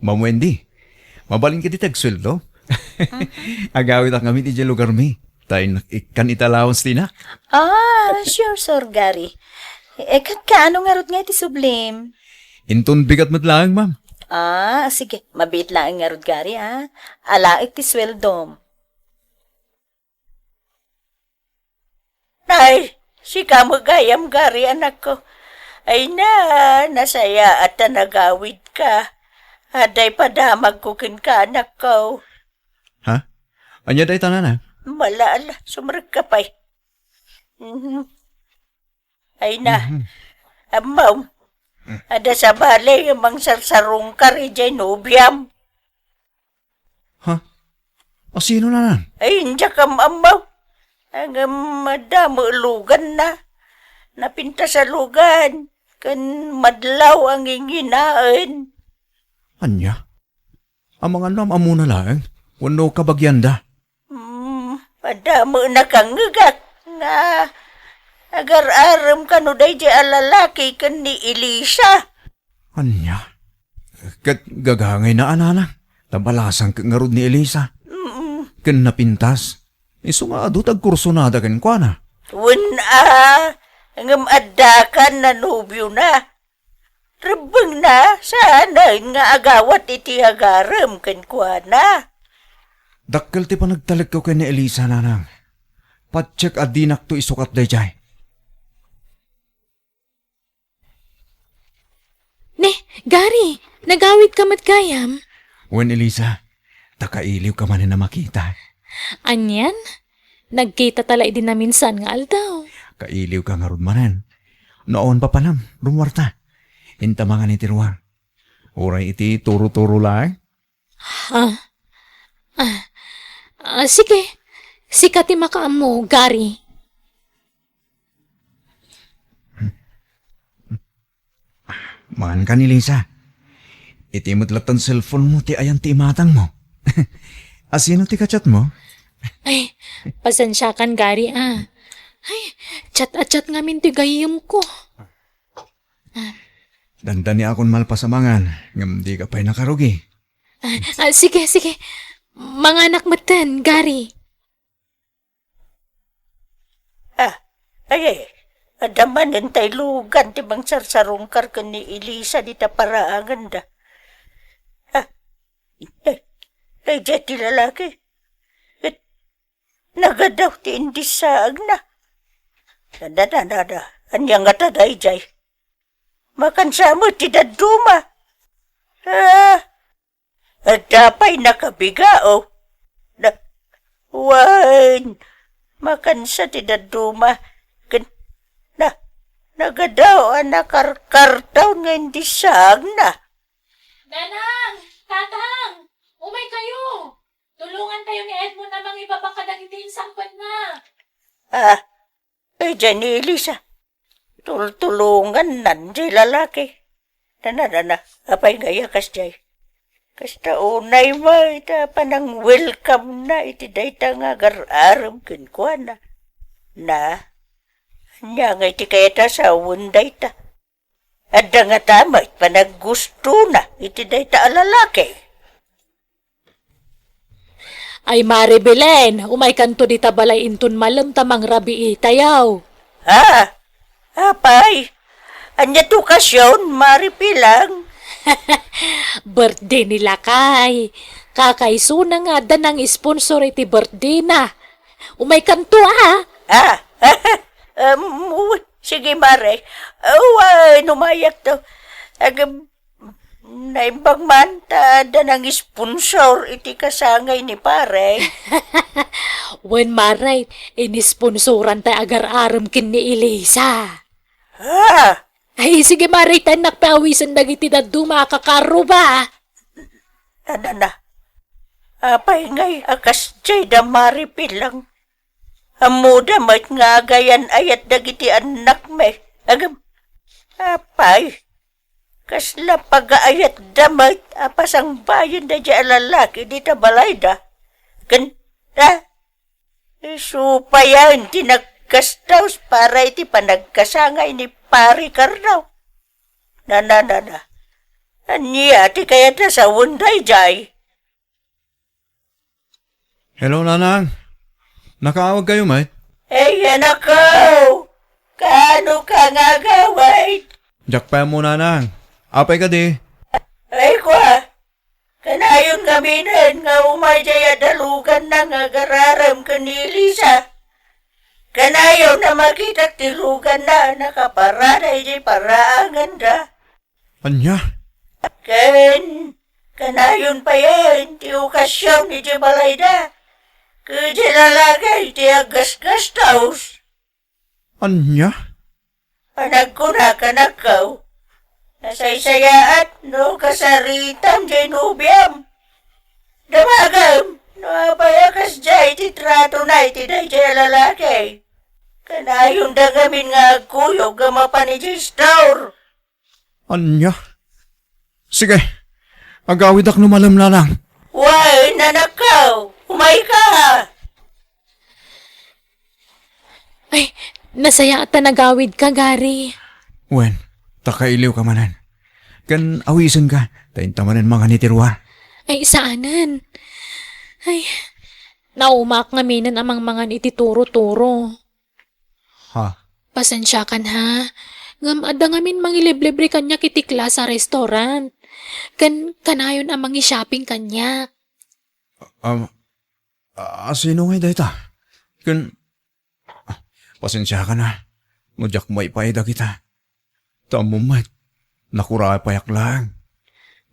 Ma'am Wendy, mabalin ka ditag sweldo. Agawit ang kami di lugar mi. Tayo ikan italawans din na. Sure, Sir Gary. Kaano nga rod nga iti sublim? Inton bigat mo't lang, ma'am. Sige. Mabit lang nga rod Gary, Ala iti sweldom. Nay, si kamo gayam Gary, anak ko. Ay nasaya at nagawid ka. Aday padamag kukin ka, anak ko. Ha? Anya day tanan. Malala, sumarag ka pa'y. Ay Amaw. Ada sa balay, amang sarsarong ka rin dyan, nubyam. Ha? Sino nanan? Ay, hindi ka amaw. Ang madamo lugan na. Napinta sa lugan. Kan madlaw ang inginaan. Anya? Ang mga nam amuna lang. Wano kabagyanda. Madamo na kang ngagak nga agar-aram ka no day di alalaki kan ni Elisa. Anya? Gagangay na anana. Tabalasang kangarod ni Elisa. Kan napintas. Iso nga adutag kursunada kan kwa na. Ngam adakan na nubyo na. Rabang na, sana nga agawat iti agaram kan kwa na. Dakkel ti pa nagtalag ko kay ni Elisa nanang. Patsek adinak to isukat day jay. Ne, Gary, nagawit ka matgayam. Wen Elisa, takailiw ka man na makita. Anyan? Nagkita talay din na minsan nga aldaw. Kailiw ka nga ron manan. Noon pa palam, rumwarta. Intamangan iti ruwang. Uray iti turo-turo lang. Sige. Sikati makaam mo, Gary. Man ka ni Lisa. Itimot latan cellphone mo ti ayan ti imatang mo. Asino ti kachat mo? Ay, pasensya kan, Gary, Ay, chat ngamin ti gayam ko. Dandan ni akon malpasamangan. Ngam di ka pa'y nakarugi. Sige. Mga anak mo ten, Gary. Ay, adamanin tay lugan ti bang sarsarungkar ka ni Elisa di taparaangan da. Ay, ti lalaki. Nagadaw ti indisaag na. Dada. Anyang nga taday jay. Makansamo ti daduma. Dapay nakabigao. Wan, makansa ti daduma. Nagadaw nakarkartaw nga hindi sag na. Nanang! Tatang! Umay kayo! Tulungan tayo ni Edmond na mang ibabakadang itiin sampan na. Dyan ni Elisa. Tulungan nandiy lalaki. Dana, apay ngaya kas jay. Kasta unay mo, ita panang welcome na, iti dayta nga gar-aram kinkwa na. Nya nga iti kayata sa wunday ta. Adda nga tama, panaggusto na, iti dayta alalaki. Ay Mari Belen, umay kanto di tabalay intun malam tamang rabi itayaw. Apay, anya to kasyon, maripilang. Birthday nila kay. Kakaisuna nga danang sponsor iti birthday na. Umay kanto Sige Mare, numayak to. Naimbang man, danang sponsor iti kasangay ni pare. When Maray, inisponsoran tayo agar-aram kin ni Elisa. Ay, sige Maray, tanak pawisan dagiti daduma kakaro ba? Na. Apay ngay, akas jay da maripilang. Amuda mat nga gayan ayat dagiti anak me. Apay. Kasla pag-aayat damay, apasang bayan da dya lalaki, di ta balay da. Supayan, tinagkastaws para iti panagkasangay ni Pari Karnaw. Na. Anya, ti kaya ta sa wunday, jay. Hello, Nanang. Nakaawag kayo, mate? Anak ko! Kaano ka nga gaway? Jack pa mo, Nanang. Apay ka di. Ay kwa, kanayon kaminan nga umayjaya dalugan na nga gararam ka ni Lisa. Kanayon na makita tilugan na nakaparada ijay paraangan da. Anya? Kanayon pa yan, ti okasyon ijay balay da. Kaya lalagay ti agas-gas taos. Anya? Anak ko na kanakaw. Nasaysayaat no kasaritam jay nubiam. Damagam no apayakas jay ti trato na iti day jay lalaki. Kanayon dagamin nga kuyog gamapan ni jay store. Anya? Sige. Agawid ak numalam, Nanang. Why, nanakaw? Umay ka! Ay, nasaya at nagawid ka, Gary. Wen, takailiw ka manan. Kan awisan ka, tayin tamanan mga nitiruan. Ay, saanan? Ay, naumak nga minan amang mga itituro-turo. Ha? Pasensya kan ha. Ngam ada ngamin mangiliblibre kanya kitikla sa restaurant. Kanayon amang i-shopping kanya. Sino nga dahita? Kan, pasensya ka na. Ngudyak may paida kita. Tamo mat, nakura payak lang.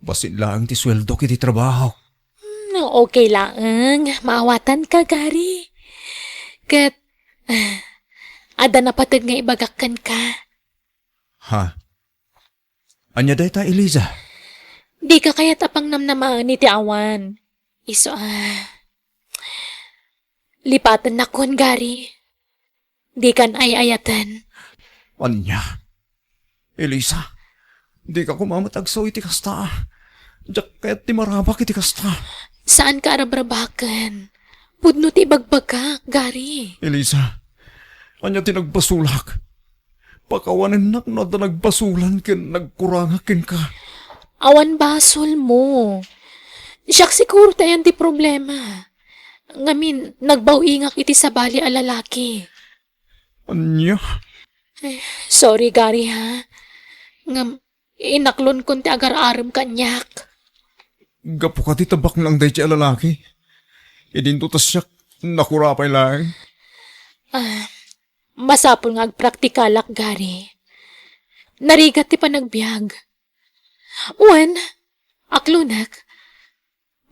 Basit lang ti sweldo kiti trabaho. Okay lang. Maawatan ka, Gary. Kat, ada napatid nga ibagakan ka. Ha? Anya dahita, Eliza? Di ka kaya tapang namnamaan ni ti awan. Lipatan na kon, Gary. Di kan ay-ayatan. Anya? Eliza, di ka kumamatagsaw iti kasta. Diyak kaya't ti marabak iti kasta. Saan ka arabrabakan? Pudno ti bagbagak, Gary. Eliza, anya ti nagbasulak. Pakawanan nak na nagbasulan ken nagkurangakin ka. Awan basol mo. Siyak siguro tayan ti problema. Ngamin, nagbawingak iti sabali a lalaki. Anya? Sorry, Gary, ha? Ngam, inaklon kon ti agar-aram kanyak. Gapo ka ti tabak lang day ti lalaki. Idinto tas siya nakurapay lang. Masapol nga agpraktikalak, Gary. Narigat ti panagbiag. Uwan, aklunak,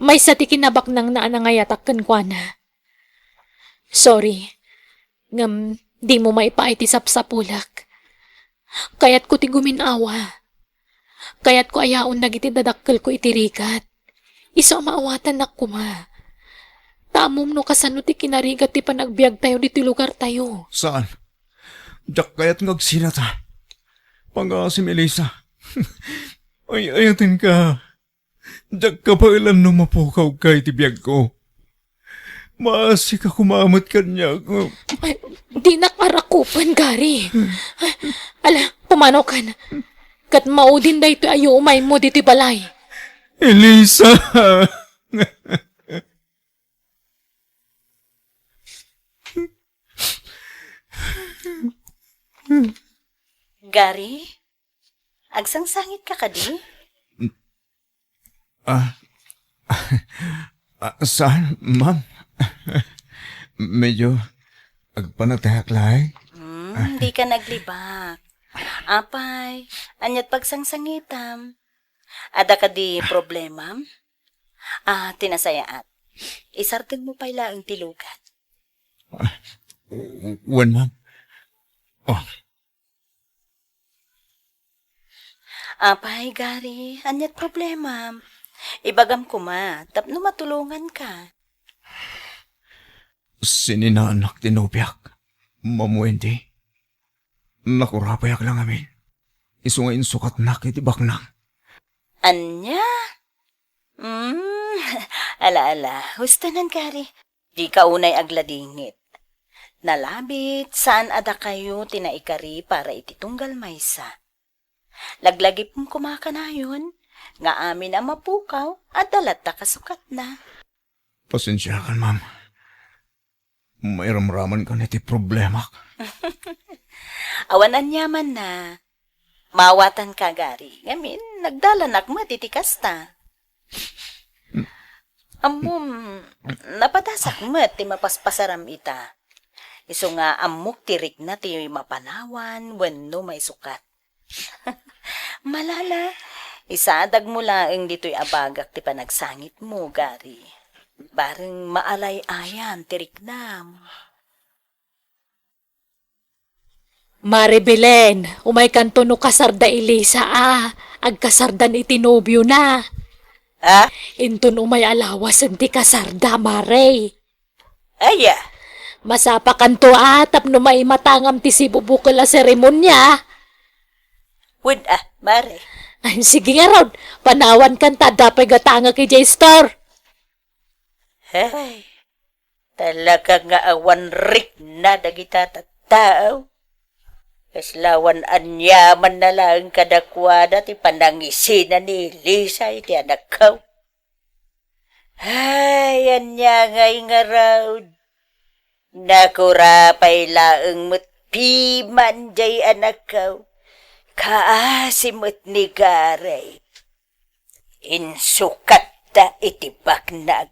may sa ti kinabak nang naanangayatak kan kwa na. Sorry, ngam di mo maipaiti sapsapulak. Kayat ko ti guminawa. Kayat ko ayaon nagiti dadakkel ko itirikat. Iso maawatan na kuma. Tamom no kasano ti kinarigat ti panagbiag tayo diti lugar tayo. Saan? Diyak kaya't ngagsinata. Pangasim, Elisa. Ay, ayatin ka. Diyak ka pa ilan numapukaw kay tibiyag ko. Maasi ka kumamot kanya ko. Ay, di nakarakupan, Gary. Ala, pumanaw ka na. Kat maudin da ito ayo umay mo diti balay. Elisa! Gary? Agsangsangit ka kadi? Saan, ma'am? Medyo agpanagtahak lang. Di ka naglibak. Apay, anyat pagsangsangitam. Ada ka di problema? Tinasayaat. Isartag mo pala ang tilugan. Wan, ma'am. Apay, Gary, anyat problema. Ibagam ko ma, tapno matulungan ka. Sininaanak tinupyak. Mamuindi. Nakurapayak lang amin. Isungayin sukat na kitibak na. Anya? Ala-ala, hustanan, Gary. Di ka unay agladingit. Nalabit, saan ada kayo tinaikari para ititunggal maysa. Laglagip mong kumakanayon, nga amin ang mapukaw at dalata kasukat na. Pasensya ka, ma'am. May ramraman ka niti problema. Awan anyaman na. Mawatan ka, Gary. Ngamin, nagdalanak mo, titikas ta. Amom, napadasak mo, ti mapaspasaram ita. Iso nga amok tirik na ti mapanawan, wenno may sukat. Malala, isadag mo laeng dito'y abagak ti panagsangit mo, Gary. Bareng maalay ayan, tirik na. Mare Belen, umay kanto no kasarda Elisa agkasardan itinobyo na. Ha? Inton umay alawas ti kasarda, Mare. Aya, Masapa kanto tap no may matangam ti sibubukol a seremonya. wud mare. Ay, sige nga Rod, panawan kan ta dapay gatanga kay J-Star. Hey, talaga nga awan rik na dagita tao. Kaslawan anyaman na lang kadakwada ti panangisina ni Lisa iti anak ko. Ay, anyangay nga raw. Nakurapay laeng piman jay anak ko. Kaasimot ni Garay. Insukat ta iti baknag.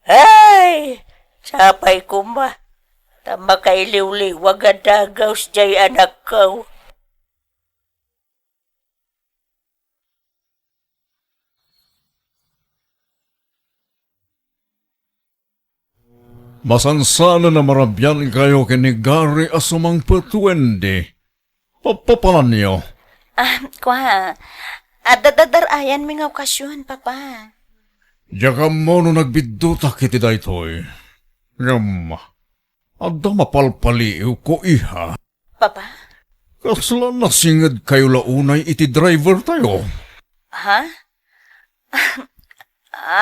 Ay, sapay ko ma. Tama kay liwliwag ang dagaws jay anak ko. Masansana na marabyan kayo kini Gary asumang patuwende. Papapalan niyo. Kwa, adadadarayan mi nga okasyon, papa. Diyaga mo no nagbidutak iti daytoy. Ngam, adda mapalpaliw ko iha. Papa? Kasla nasingad kayo launay iti driver tayo. Ha?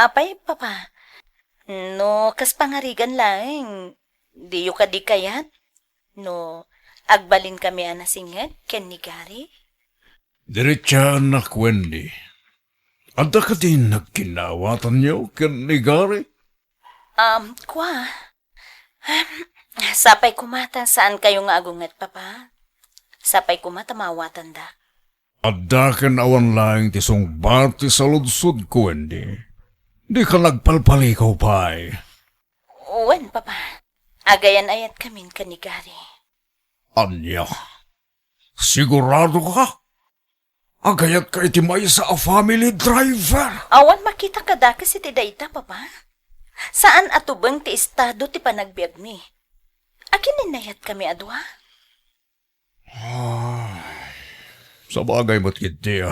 Apay, papa. No, kas pangarigan lang. Di yu ka di kayat. No, agbalin kami anasingad, ken ni Gary. Diretsa anak Wendy. Adda ka din nagkinawatan niyo ken ni Gary? Kwa. Sapay kumata saan kayo nga agungat, papa? Sapay kumata mawatan da. Adda ken awan lang ti sungbati sa ludsud ko, Wendy. Di ka nagpalpalikaw pa'y. Uwan, papa. Agayan ayat kamin ka ni Gary. Anya, sigurado ka? Agayat ka iti may sa a family driver. Awan makita ka da kasi ti dayta, papa. Saan atubang ti estado ti panagbiag mi? Akin ninayat kami adwa? Sa bagay mo't kiti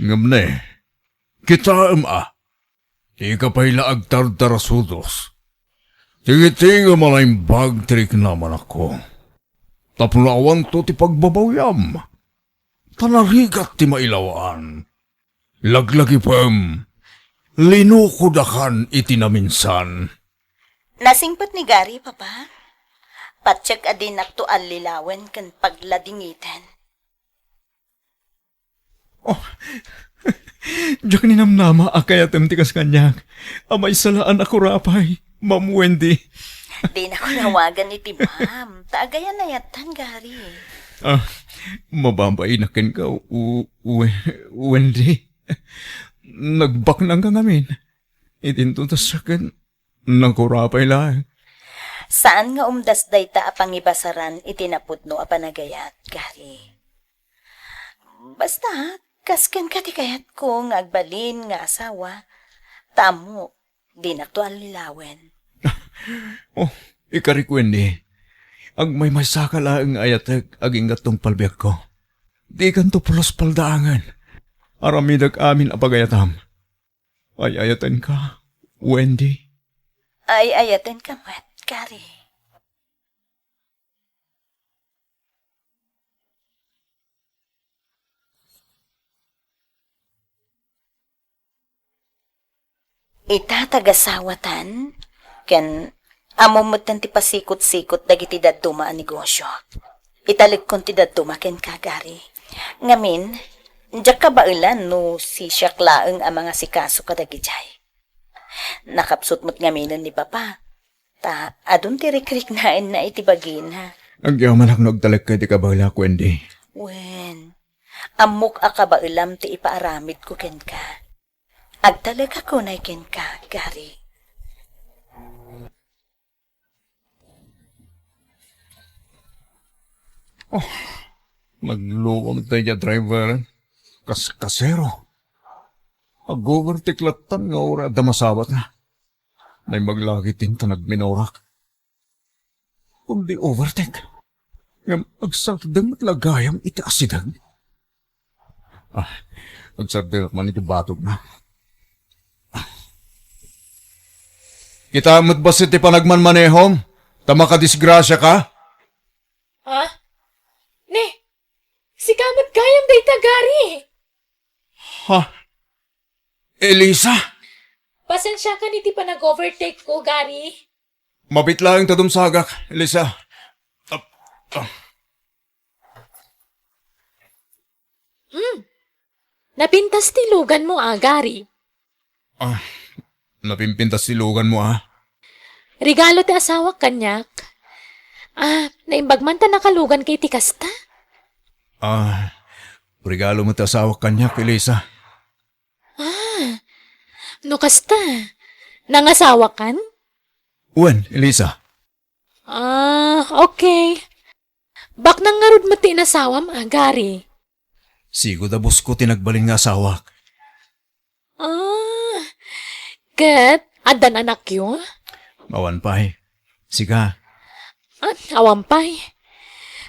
Ngamne, kita Di ka pa'y laagtar-tarasudos. Tingiti nga malayng bagtrik naman ako. Tapunawan to ti pagbabawyam. Tanarigat ti mailawaan. Laglagi pam. Linukudakan iti naminsan. Nasingpot ni Gary, papa. Patsyag adinak to alilawan kan pagladingitan. Diyak ninamnama akayatem ti kas kanyak. Amay salaan ako rapay, Ma'am Wendy. Di na ko nawagan iti ma'am. Taagayan na yatan, Gary. Mabambay na ken ka, Wendy. Nagbaknang ka ngamin. Itintuntas sa akin, nagkurapay lang. Saan nga umdas dayta apangibasaran itinapudno apanagayat, Gary? Basta, kasken ka ti kayat ko nga agbalin nga asawa. Tamo, di na to alilawen. Ikarik Wendy. Ag may masaka lang ayatag aging gatong palbiyak ko. Di kanto pulos paldaangan. Aramidag amin apagayatam. Ay ayatan ka, Wendy. Ay ayaten ka mat, Gary. Itatagasawatan, ken amumot ti pasikot-sikot dagiti daduma a negosyo. Italig kon ti daduma ken kagari. Ngamin, Diyak ka ba ilan no si Syaklaang ang mga sikaso kadagijay? Nakapsot mo't ngaminan ni Papa. Ta, adun tirik-rik nain na itibagin ha. Ang yaman ako nagtalag kay di ka bagla ko, hindi. Wen, amok ka ba ilam ti ipaaramid ko ken ka. Agtalag ako na ken ka, Gary. Magluwang tayo niya, driver. Kasero. Ag-overtiklatan nga ora damasawat na. Nay maglagitin ta nagminorak. Kundi overtake. Ngam agsardang at lagayam iti asidang. Agsardang man iti batog na. Kita mo't ba iti panagmanmanehom? Tama ka disgrasya ka? Ha? Ne, si kamat gayam day tagari. Ha? Elisa? Pasensya ka niti pa nag-overtake ko, Gary. Mabit lang tatumsagak, Elisa. Napintas tilugan mo, Gary. Napimpintas silugan mo, ah. Regalo ti asawa kanyak. Naimbagman ta nakalugan kay tikasta. Regalo mo ta asawa kanya, Elisa. No kasta, nangasawa kan? Uwan, Elisa. Okay. Bak nang ngarud mo ti inasawam, Gary. Sigo da bus ko tinagbalin nga asawa. Kat, adan anak yun? Mawan pa eh. Siga. Awampay.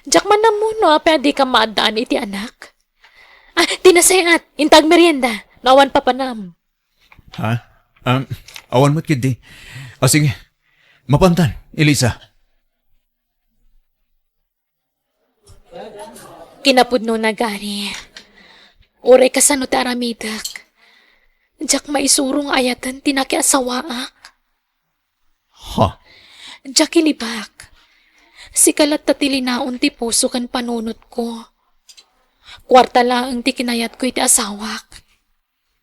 Diyak man na mo, no, pwede ka maadaan iti anak. Tinasayat, intag merienda, nawan pa panam. Ha? Awan mo't kid di. Sige. Mapantan, Elisa. Kinapudno na, Gary. Ure ka sa no taramidak. Diyak maisurong ayatan tinaki asawa, Ha? Diyak ilibak. Si kalat tatilinaon ti puso kan panunot ko. Kwarta lang ti kinayat ko iti asawak.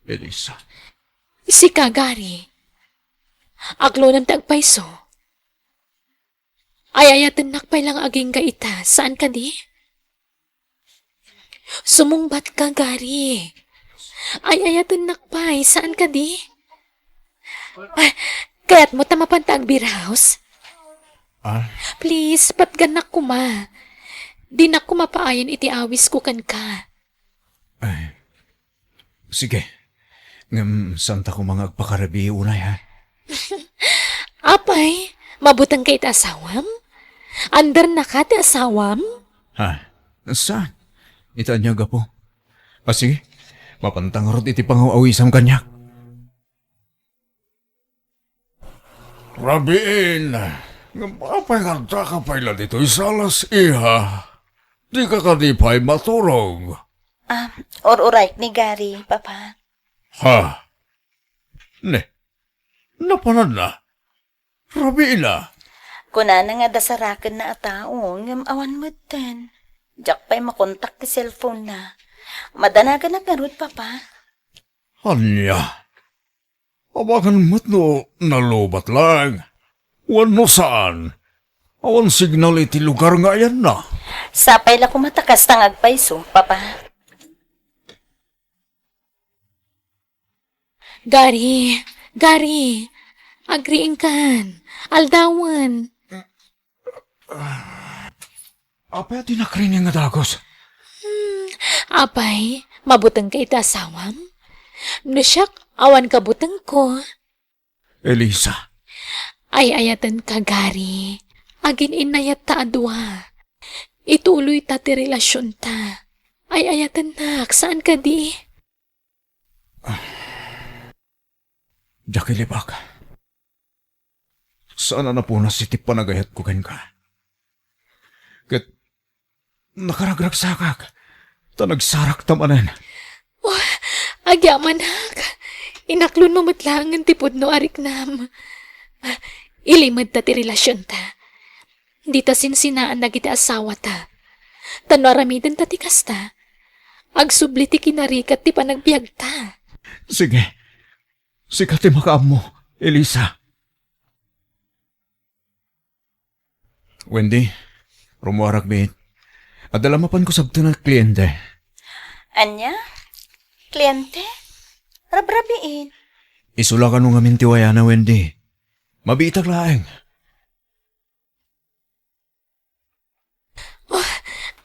Elisa. Si Gary. Aglo ng tagpaiso. Ay ayatan nakpay lang aging ka ita. Saan ka di? Sumungbat ka, Gary. Ay ayatan nakpay. Saan ka di? Kaya't mo tamapan beer house? Please, patganak ko ma. Di na ko mapaayan iti awis ko kan ka. Sige. Ngam, santa ko mga agpakarabi unay, ha? Apay, mabutang kay iti asawam? Andar na ka ti asawam? Ha? Saan? Itaan niya gapo. Sige. Mapantang rod iti pangawawisam kanyak. Rabiin, ngapay kanta ka pala dito isalas iha. Di ka kadipay maturog. Or ni Gary, Papa. Ha? Ne, napanad na. Rabiin na. Kuna na nga dasarakan na atao, ngam awan mo ten. Diyak pa'y makontak ti cellphone na. Madanagan na garud, Papa. Anya? Abakan mo't no nalubat lang. Wano saan? Awan signal iti lugar nga yan na. Sapay la kumatakas tangag paiso, Papa. Gary, agriin kan. Aldawan. Apa di nakrining nga dagos? Apay, mabutang kay iti asawam? Nasyak, awan kabutang ko. Elisa. Ay ayatan ka, Gary. Agin inayat ta adwa. Ituloy ta ti relasyon ta. Ay ayatan nak, saan ka di? Jakilibak. Saan na po na si panagayat ko kan ka? Kat nakaragrag sakak. Tanagsarak tamanan. Agyaman hak. Inaklon mo matlangan tipod no arik nam. Ilimad ta ti relasyon ta. Di ta sinsinaan na kita asawa ta. Tanwaramidan ta ti kasta. Agsubli ti kinarikat ti panagbiag ta. Sige. Sikat ti makaam mo, Elisa. Wendy, rumuarak bit. Adalamapan ko sabto ng kliyente. Anya? Kliyente? Rabrabiin. Isula ka nung amin tiwaya na, Wendy. Mabitag laeng.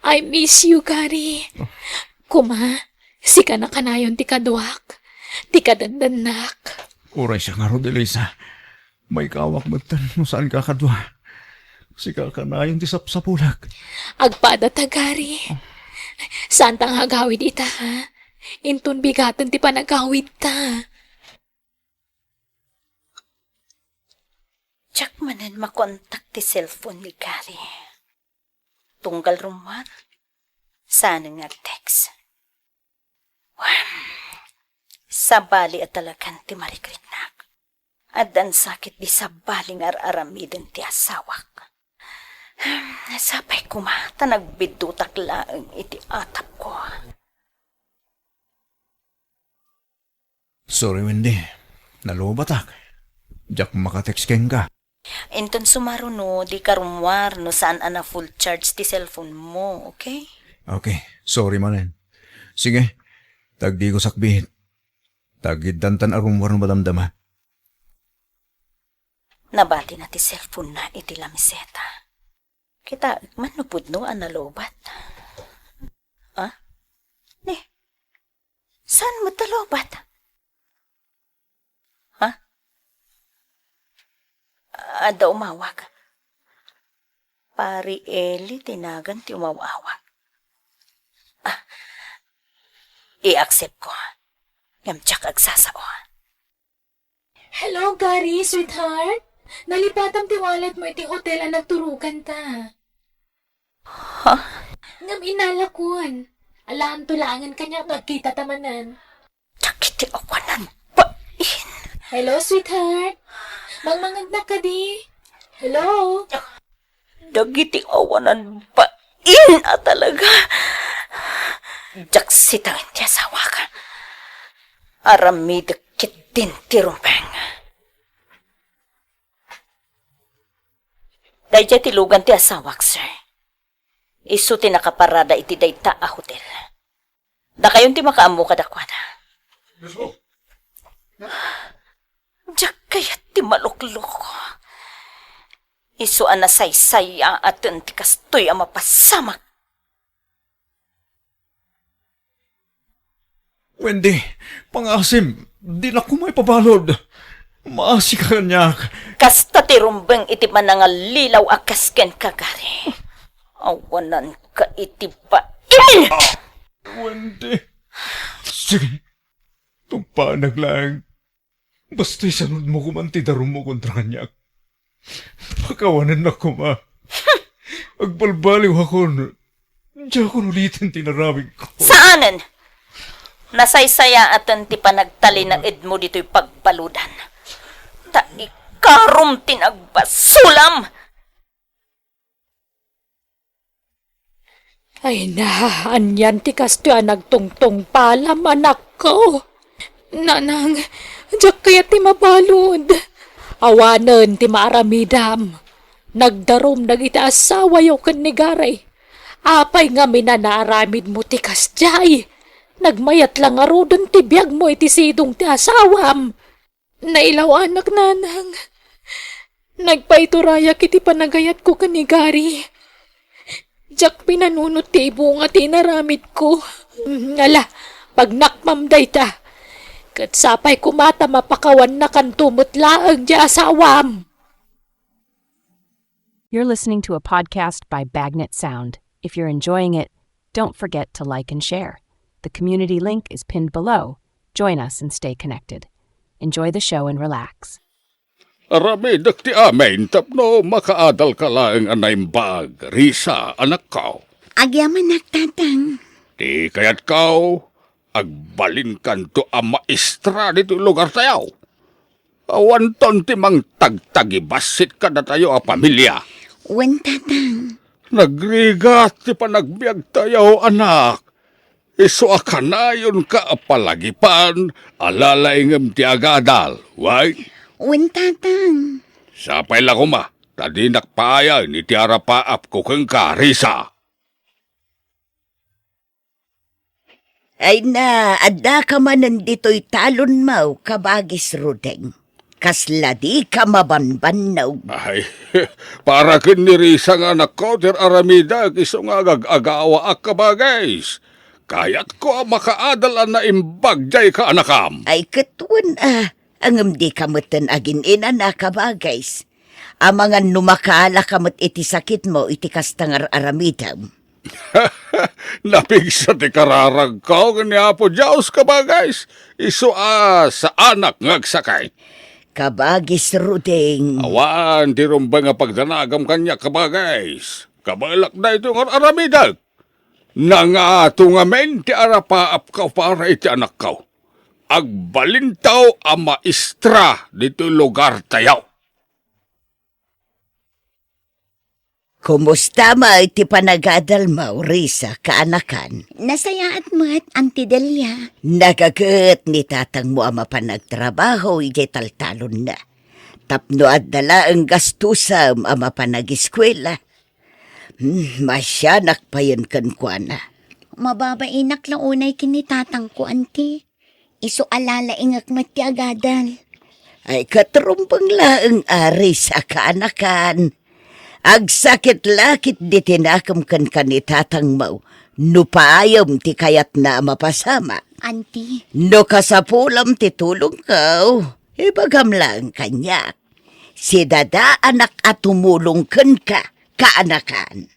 I miss you, Gary. Kuma, si ka na kanayon ti kaduak. Ti kadandanak. Uray siya nga rod, Elisa. May kawak magtan no saan ka kadwa. Sika ka na yung tisap-sapulag. Agpada ta, Gary. Saan tang hagawid ita, ha? Intun bigatan ti panagawid ta. Tsak manan makontak ti cellphone ni Gary. Tunggal rumar. Sana nga text. Sabali at talagan ti marikritnak. At dan sakit di sabaling ar-aramidin ti asawak. Sapay kumata nagbidutak laang iti atap ko. Sorry, Wendy. Nalubatak. Diyak makatext keng ka. Inton sumaro no, di karumwar no saan ana full charge ti cellphone mo, okay? Okay, sorry manen. Sige, tagdi ko sakbihit. Tagiddantan arumwar no madamdama. Nabati na ti cellphone na iti lamiseta. Kita, manupod no, analobat. Ha? Ne? Saan mo talobat? Ha? Ada umawag. Pari Eli, tinagan ti umawawag. I-accept ko. Ngamtsak agsasao. Hello, Gary, sweetheart. Nalipatam ti wallet mo iti hotel ang nagturukan ta. Ha? Ngam inalakon. Alaan tulangan kanya nagkita tamanan. Sakit ti awanan pain. Hello, sweetheart. Mangmangagnak ka di. Hello. Dagiti awanan pain talaga. Jaksitang ti asawa ka. Aramid kitin ti rumpeng. Dayjay tilugan ti asawak, sir. Isu ti nakaparada iti dayta a hotel. Da kayon ti makaamu kadakwada. Diyak kayat ti maluklok. Isu anasaysaya atin ti kastoy a mapasamak. Wendy, pangasim, di na ko may pabalod. Maasi ka kanyak. Kasta ti rumbeng iti manangalilaw akasken kagari. Awanan ka iti pain! Wendy. Sige, tumpanag lang. Basta'y sanod mo kumantidarum mo kontra kanyak. Pakawanan na ko, ma. Agbalbaliw ako. Diyan ako ulitin tinarabig ko. Saanen? Nasaysaya atan ti panagtali ng edmo dito'y pagbaludan. Ta ikarum tinagbasulam! Ay na, anyan ti kasto nagtungtong palam, anak ko. Nanang, diyak kaya ti mabalod. Awanan ti maaramidam. Nagdarom dagiti asawa yaw kan ni Garay. Apay nga minanaaramid mo ti kasjay. Nagmayat lang arodon ti biyag mo iti sidong ti asawam. Nailaw anak nanang. Nagpaituraya kiti panagayat ko kan ni Gary. Diyak pinanunot ti ibunga ti naramid ko. Ngala, pag nakmamday ta. Kat sapay kumata mapakawan na kan tumutlaang di asawam. You're listening to a podcast by Bagnet Sound. If you're enjoying it, don't forget to like and share. The community link is pinned below. Join us and stay connected. Enjoy the show and relax. Aramidak ti amin tapno makaadal ka lang anay bag, Risa, anak ko. Agyaman nagtatang. Di kayat kau, agbalin kan to ang maestra dito lugar tayo. Awan ton ti mang tagtagibasit ka na tayo a pamilya. Wen tatang. Nagrigat ti panagbiag tayo, anak. Iso akanayon ka palagipan, alalaingam ti agadal, way? Wen tatang. Sapay lang kuma, tadi nakpaya ni ti arapaap ko kang karisa. Ay na, adda ka man nandito'y talon mo, kabagis Rudeng. Kasla di ka mabanbanaw. Ay, para kinirisa nga anak ko, tir aramida, iso nga agagawa ak kabagays. Kayat ko makaadala na imbag jay ka anakam. Ay katwan angam di kamutan agin ina na kabagays. Amangan numakala kamut iti sakit mo, iti kastangar aramidam. Napigsa ti kararag ko, ganyapo Diyos kabagays. Iso sa anak ngagsakay. Kabagis Rudeng. Awan, di rumba nga pagdanagam kanya kabagays. Kabalak na ito nga aramidag. Nangato nga men ti arapaap ka para iti anak ka. Agbalintaw ang maestra dito lugar tayaw. Kumusta mo iti panagadal mo, Risa, kaanakan? Nasayaat mo at Auntie Delia. Nagagat ni tatang mo ama pa nagtrabaho, iti taltalon na. Tapno at dala ang gastusam ama pa nag-eskwela. Masyanak pa yan kan kwa na. Mababainak lang unay kinitatang ko, Auntie. Iso alala ingak mati agadal. Ay katrumpang laang ari sa kaanakan. Agsakit lakit di tinakam kan kanitatang mo. Nupayam ti kayat na mapasama. Auntie, No kasapulam ti tulong ko. Ibagam lang kanya. Si dada anak at tumulong ka, kaanakan.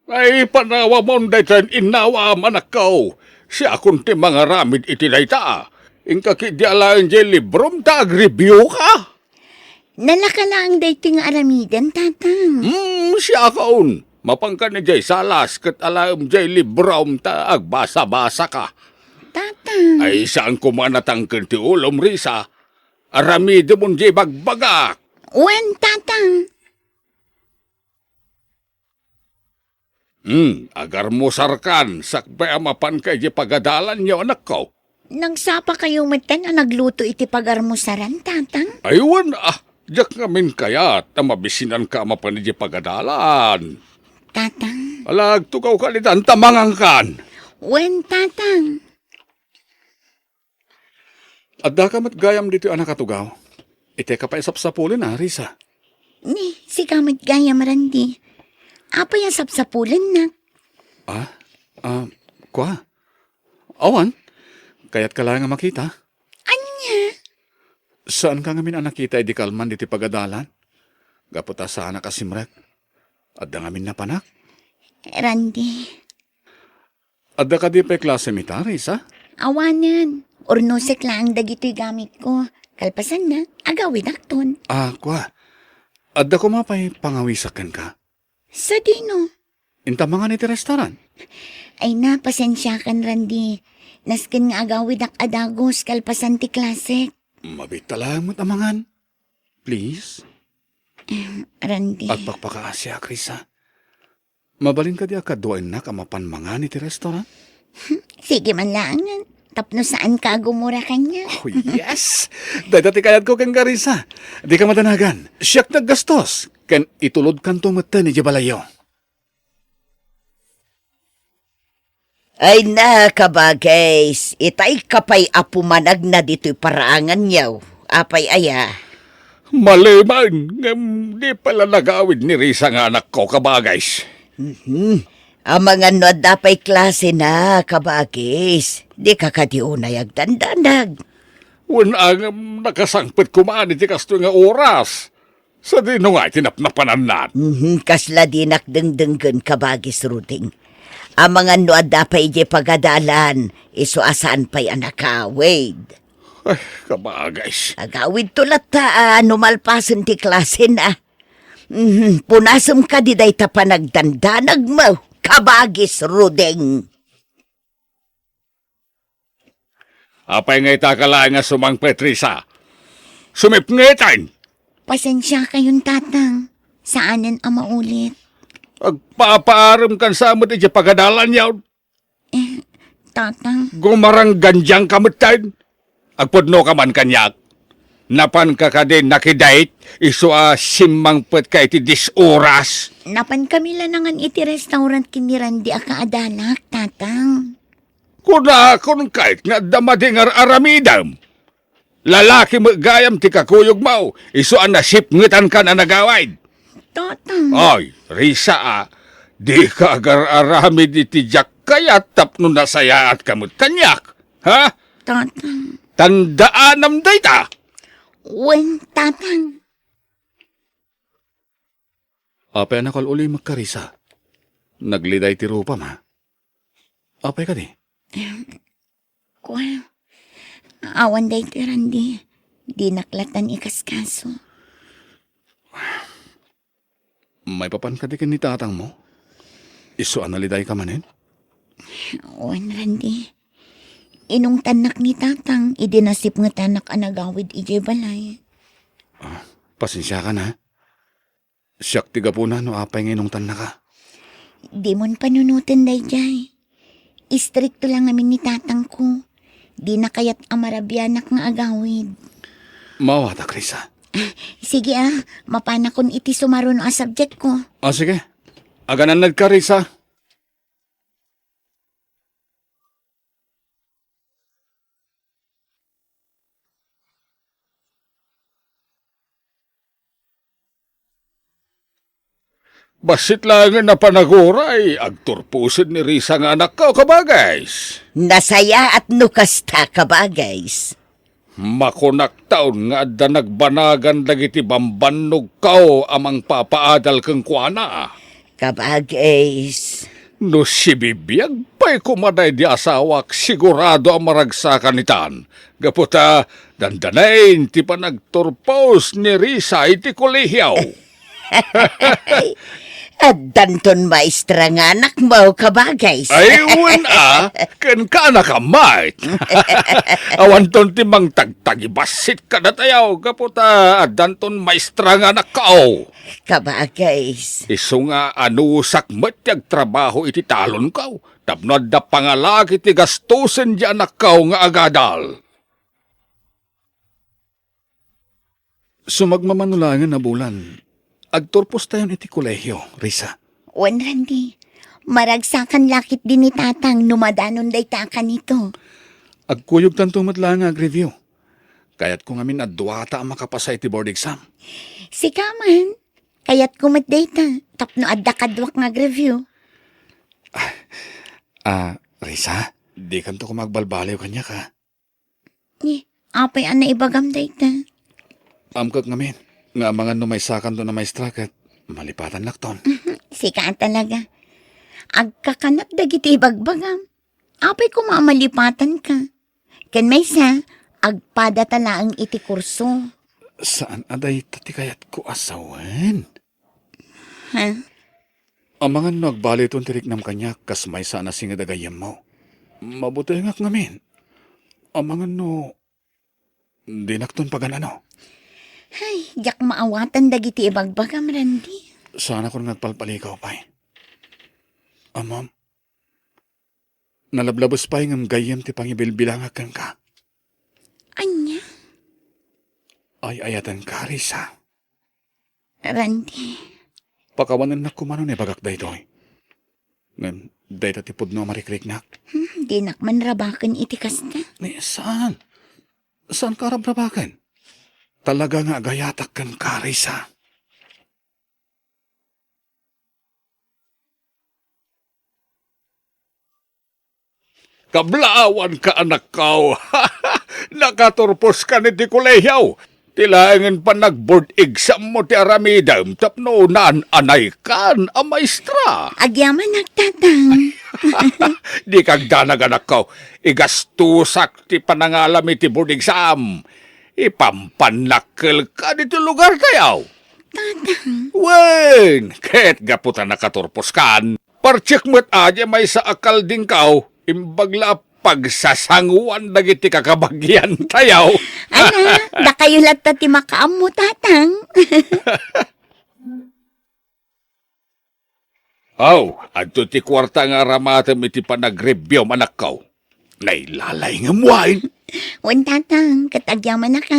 Ay, panawa mo daytan inawa manak ko. Siya akong ti mga ramid iti dayta. Ingkaki di alayan di librom ta agribyo ka. nalaka lang dating aramidan, tatang. Siya kaon. Mapangka ni jay salas kat alam jay librom ta agbasa-basa ka. Tatang. Ay saan kumanatang ti ulom Risa. Aramid mo jay bagbagak. Wen, tatang. Agar mo sarkan, sakbay amapan kay di pagadalan niyo anak ko. Nagsapa kayo matan na nagluto iti pagarmusaran, tatang. Aywan jak ngamin kayat na mabisinan ka amapan di pagadalan. Tatang. Alag tukaw kalitan tamangang kan. Wen, tatang. Adda ka matgayam dito anak katugaw. Ite ka pa isapsapulin Risa. Ni, si kamit gaya marandi. Apa yung sapsapulan na? Kwa? Awan, kaya't ka lang nga makita. Anya? Saan ka ngamin nakita di kalman diti pagadalan? Gaputa sa anak asimrek. Adda ngamin na panak. Randy. Adda ka di pa klase mita, Risa? Awanan. Ornosek lang dagito'y gamit ko. Kalpasan na, agawin akton. Kwa. Adda ko mapay pangawisakan ka. Sa dino? Inta mga niti restaurant. Ay na, pasensya kan, Randy. Naskin nga agawid ak adagos, kalpasan ti klasik. Mabita lang mo tamangan. Please? Randy. At pagpakaasya, Krisa. Mabalin ka di akaduain na kamapan mga niti restaurant? Sige man lang. Tapno saan ka gumura kanya? Oh, yes! Dati kayat ko kang Karisa. Di ka madanagan. Siyak naggastos. Kan itulod kan tumata ni Jabalayo. Ay na, kabagays. Itay kapay apumanag na dito'y paraangan niyaw. Apay aya. Maliman! Di pala nagawid ni Risa nga anak ko, kabagays. Ang mga no dapay klase na, kabagays. Di ka kadiunay agdandanag. Ang nakasangpit kumaan iti kasto nga oras. Sa dino nga tinapnapanan na. Kasla dinak dengdenggen kabagis Ruding. Ang mga no dapay di pagadalan. Iso asaan pa'y anakawid. Ay, kabagays. Agawid tulat ta, numalpasan ti klase na. Punasam ka di day ta panagdandanag mo, kabagis Rudeng. Apay nga itakala nga sumang Petrisa. Sumipngitan! Pasensya kayong tatang. Saanan ang maulit? Agpapaaram kan sa amat iti pagadalan yaw. Tatang, Gumarang ganjang kamutan. Agpudno ka man kanyak. Napan ka ka din nakidait. Iso simang pet ka iti 10 oras. napan kami lanangan iti restaurant kini Randy akaadalak, tatang. Kuna akong kahit nga damading aramidam. Lalaki mo gayam ti kakuyog mo. Iso nasipngitan ka na nagawaid. Tatang, Ay, Risa di ka agar-aramid iti jak kaya tapno nasaya at kamot kanyak. Ha? tatang. Tandaan dayta. Wen, tatang. Apay nakal uli magkarisa. Nagliday ti rupa ma. Apay ka di? Kuha. Awan day ti Randy. Di naklatan ikaskaso. May papan ka di ni tatang mo? Iso analiday ka manin? Wen, Randy. Inong tanak ni tatang, idinasip nga tanak anagawid ije balay. Pasensya ka na. Siyak tiga po na no apay nginong tan na ka. Di mon panunutin day jay. Istrikto lang amin ni tatang ko. Di na kayat amarabyanak nga agawid. Mawata, Krisa. Sige mapana kon iti sumaron a subject ko. Sige. Aganan ka, Risa. Basit lang na panaguray, agturpusin ni Risa nga anak ko, kabagays. Nasaya at nukasta ka ba, guys? Makunak taon nga adda nagbanagan dagiti bambanog kao amang papaadal kang kuana. Kabagays. No si bibiyag pa'y kumaday di asawak sigurado ang maragsakan nitan. Gaputa, dandanayin ti panagturpos ni Risa iti kolehiyaw. At danton maestra nga anak mo, kabagays. Ayun ken ka nakamait. Awan ton timang tagtagibasit ka na tayaw. Gaputa, danton maestra nga nakao. Kabagays. Iso nga anusak matyag trabaho iti talon kaw. Tapnod da pangalaki ti gastusin di anak kaw nga agadal. Sumagmamanulangan na bulan. Agturpos tayo iti kolehyo, Risa. Wen, Randy. Maragsakan lakit din ni tatang numadanon day takan nito. Agkuyog tanto matlang ag-review. Kaya't kung amin adwata ang makapasa iti board exam. Si kaman. Kayat kumat data. Tapno adda kadwak nga review. Risa, di kanto ko magbalbaliw kanya ka. Ni, apay na ibagam data. Amkak ngamin. Nga mga numaysakan to na may strakat, malipatan lakton. Si ka talaga. Agkakanap dagiti ibagbagam. Apay ko mamalipatan ka. Ken may sa, agpada tala ang iti kurso. Saan aday tati kayat ko asawan? Ha? Ang mga nagbali itong tiriknam kanya, kas may sana singadagayam mo. Mabuti nga ngamin. Ang mga dinakton paganano. Ay, yak maawatan dagiti ibagbagam, Randy. Sana ko nagpalpalikaw pa eh. Ma'am, nalablabos pa yung gayam ti pangibilbilangakan ka. Anya? Ay ayatan ka, Risa. Randy. Pakawanan na kumano ni bagak da ito eh. Ngan, dahi tatipod no marikriknak. Di nakman rabakan iti kasta. Saan? Saan ka rabrabakan? Talaga nga gayatak kan ka, Risa. Kablaawan ka, anak kao. Nakaturpos ka ni ti kolehiyaw. Tilangan pa nag-board exam mo ti aramidam. Tapno naan-anay kan ang maestra. Agyaman nagtatang. Di kagdanag, anak kao. Igastusak ti panangalami ti board exam. Ipampanakil ka dito lugar tayaw. Tatang. Wen, ket gaputan nakaturpos kan. Parchik mo't aja may sa akal din kao. Imbagla pagsasanguan dagiti kakabagyan tayaw. Ana, da kayo latta ti makaam mo, tatang. Aw, adto ti kwarta nga ramatem iti panag-review anak kaw. Nailalay nga muain. Wan tatang, katagyaman na ka.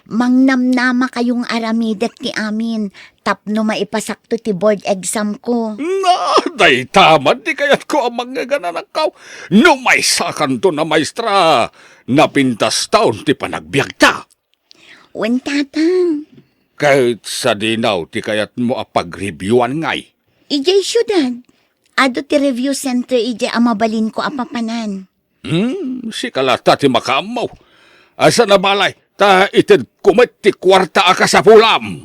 Mangnamnama kayong aramidet ti amin. Tapno maipasakto ti board exam ko. Day tamad di kayat ko ang mga gananak kaw. No may sakan to na maestra. Napintas taon ti panagbiag ta. Wan tatang, Kahit sa dinaw ti kayat mo apag-reviewan ngay. ijay syudad. Ado ti review center ijay amabalin ko apapanan. Si kalata ti makamaw. Asa na balay, ta ited kumet ti kwarta aka sa pulam.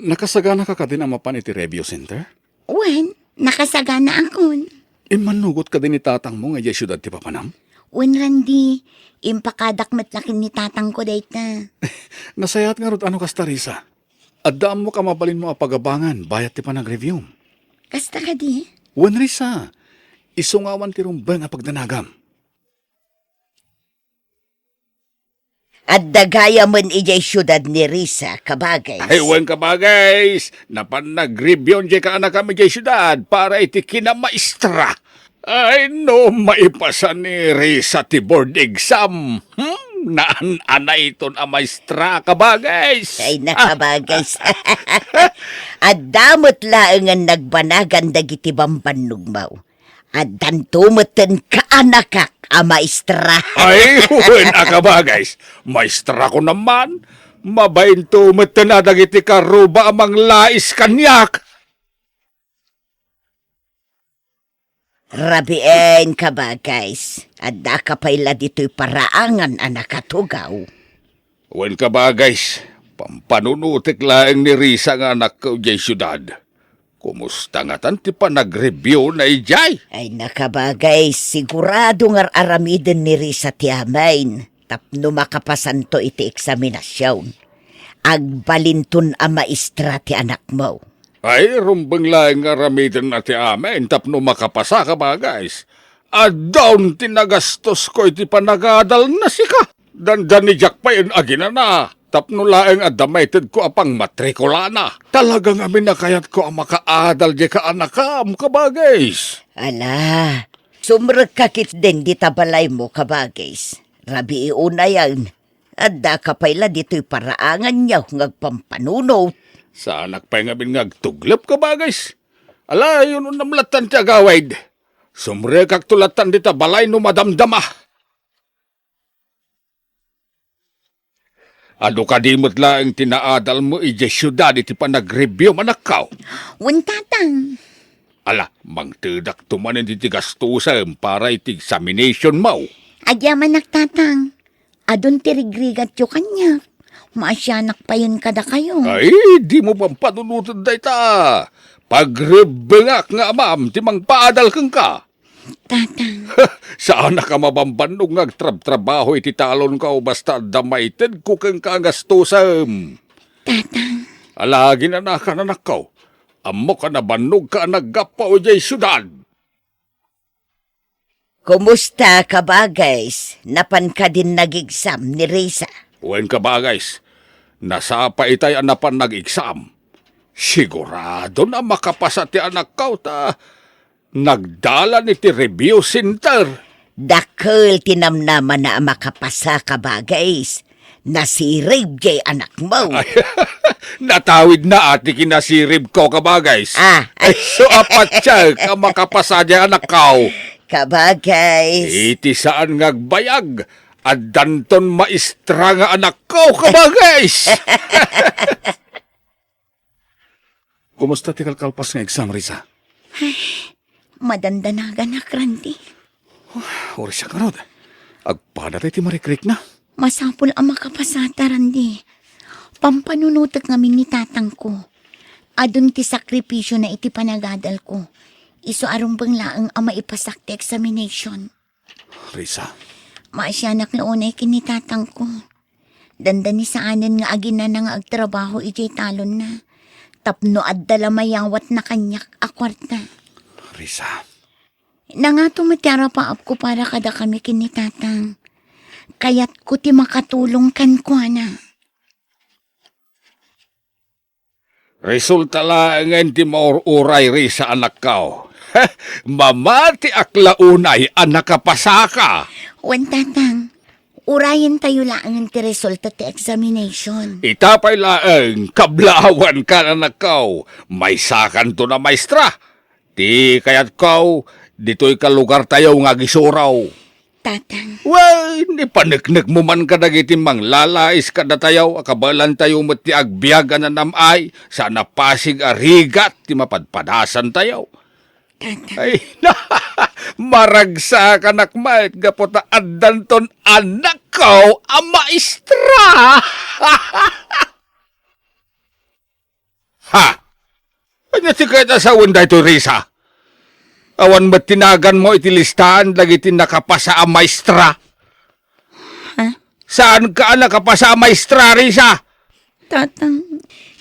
Nakasagana ka din amapan iti review center? Wan, nakasagana akon. Manugot ka din ni tatang mo nga syudad ti papanam? Wan randi, impakadakmet lakin ni tatang ko dayta. Nasayat nga rod ano kasta Risa. Addaam mo ka mabalin mo apagabangan bayat ti panag-review. Kasta ka di? Wan Risa, isungawan ti rumbang nga pagdanagam. At dagaya man ijay syudad ni Risa, kabagay. Aywan ka ba guys? Napan nag-review di ka anak kami di syudad para iti kinamaestra. Ay no, maipasa ni Risa ti board exam. Naan-anay iton a maestra ka ba guys? Ay nakabagay. At damot laeng ang nagbanagan dagiti bambanugmaw. At dantumeten ka anakak a maestra. Ay, huwin ka ba guys? Maestra ko naman. Mabainto matanadag iti karuba amang lais kanyak. Rabien ka ba guys? At da ka paila dito'y paraangan anak katugaw. Huwin ka ba guys? Pampanunutik laeng ni Risa nga anak ko jay syudad. Kumusta nga tan ti pa nag-review na ijay? Ay nakabagay, sigurado nga aramiden ni Risa ti amain. Tapno makapasanto iti eksaminasyon. Agbalinton a maestra ti anak mo. Ay, rumbang laeng nga ramitin na ti amin, tapno makapasa ka ba guys? At down tinagastos ko iti panagadal na sika. Dandan ni Jack pa yun agina na. Tapno laeng adamited ko apang matrikula na. Talagang amin na kayat ko ang makaadal di ka anakam, kabagays. Ala, sumrekakit din di tabalay mo kabagis. Rabi iuna yan. Adda ka paila dito'y paraangan niya ngagpampanunot. Sa anak pa yung amin ngagtuglap kabagays. Ala, yun ang namlatan ti agawaid. Sumrekak tulatan di tabalay no madamdama. Ano ka di mo't laeng tinaadal mo ije syudad iti pa nag-review manakaw? Wan tatang, Ala, mangtedak tumanin iti gastusam para iti examination mo. agyaman naktatang. Adon tirigrigat yo kanya. Maasyanak pa yun kada kayo. Ay, di mo bang panunutan day ta? Pagrebengak nga amam, timang paadal kang ka. Tatang, Saan na ka mabambanong ngagtrab-trabaho iti talon ka o basta damaited ko kang kagastusam. tatang. Alagi na nakananakaw. Amo ka na banog ka naggapa o jay syudad. Kumusta ka ba guys? Napan ka din nag-exam ni Risa? Uwen ka ba guys? Nasapa itay anapan nag-exam. Sigurado na makapasa ti anak ka ta. Nagdala ni ti review center. Dakil tinamnaman na makapasa ka ba guys? Nasirib jay anak mo. Natawid na ati kinasirib ko ka ba guys? Ay, So apat siya ka makapasa di anak ka. ka ba guys? Iti saan ngagbayag. At danton maestra nga anak ko ka ba guys? Kumusta ti kalkalpas nga exam, Risa? Madandanagan na Randy. Ori siya karod. Agpada tayo ti marikrik na. Masapol ang makapasata Randy. Pampanunutak ngamin ni tatang ko. Adun ti sakripisyo na iti panagadal ko. Iso arong banglaang ang maipasak ti examination. Risa, Maasyanak na unay kinitatang ko. Dandan ni saanan nga agina na nga agtrabaho ijay talon na. Tapno at dalamayawat na kanyak akwarta. Risa. Na nga tumatara pa up ko para kada kami kinitatang. Kaya't ko ti makatulong kan ko na. Resulta lang nga ti maururay ri sa anak kao. Mamati aklaunay ang nakapasaka. Wan tatang, urayan tayo lang ti resulta ti examination. Itapay laeng kablawan ka na nakaw. May sakan to na maestra. Di kayat kaw, dito'y kalugar tayo nga gisuraw. Tatang, Well, ni paneknek mo man ka dagiti mang lalais ka na tayo, akabalan tayo mo ti agbiyaga na namay, sana pasig arigat, ti mapadpadasan tayo. tatang, Ay, maragsa ka nakmait, gapota addanton anak ko, ang maestra! Ha! Ano si kaya sa unday to, Risa? Awan ba't tinagan mo itilistahan lagi nakapasa ang maestra? Saan ka nakapasa ang maestra, Risa? tatang,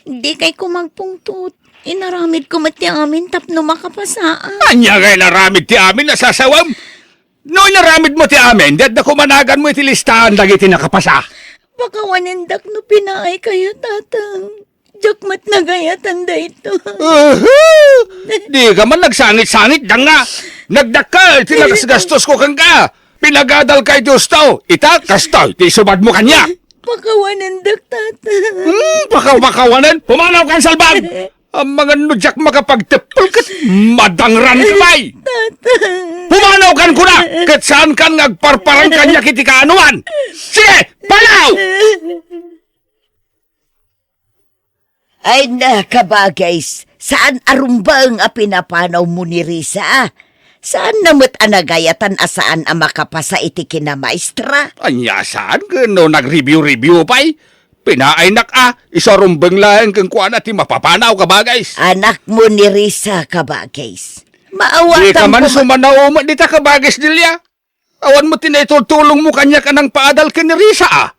di kay ko magpungtut. Inaramid ko mati amin tapno makapasaan. Anya kay naramid ti amin, nasasawam? No, naramid mo ti amin, dad na kumanagan mo itilistahan lagi nakapasa. Baka wanindak no pinaay kayo, tatang. Jakmat na gayatan da ito. Di ka man nagsangit-sangit, danga. Nagdakal, tinagasgastos ko kang ka. Pinagadal kay Diyos tao. Ita, kastoy, ti subad mo kanya. Baka wanindak, tatang. Bakawanan, pumanaw kang salbag. Ang mga nudyak makapagtepul kat madangran kamay. Pumanaw kan ko na, kat saan kan ngagparparang kanya kiti kaanuan. Sige, palaw! Ay nakabagays, saan arumbang a pinapanaw mo ni Risa? Saan namot anagayatan asaan ang makapasa iti kina maestra? Anya saan no nag-review-review pa'y? Pinaainak isarumbang lang kang kuwan at mapapanaw ka ba guys? Anak mo ni Risa kabagays. Di Maawatan ka man ko sumanaw mo di ta ka bagay dilya. Awan mo tinitulong mo kanya ka ng paadal ka ni Risa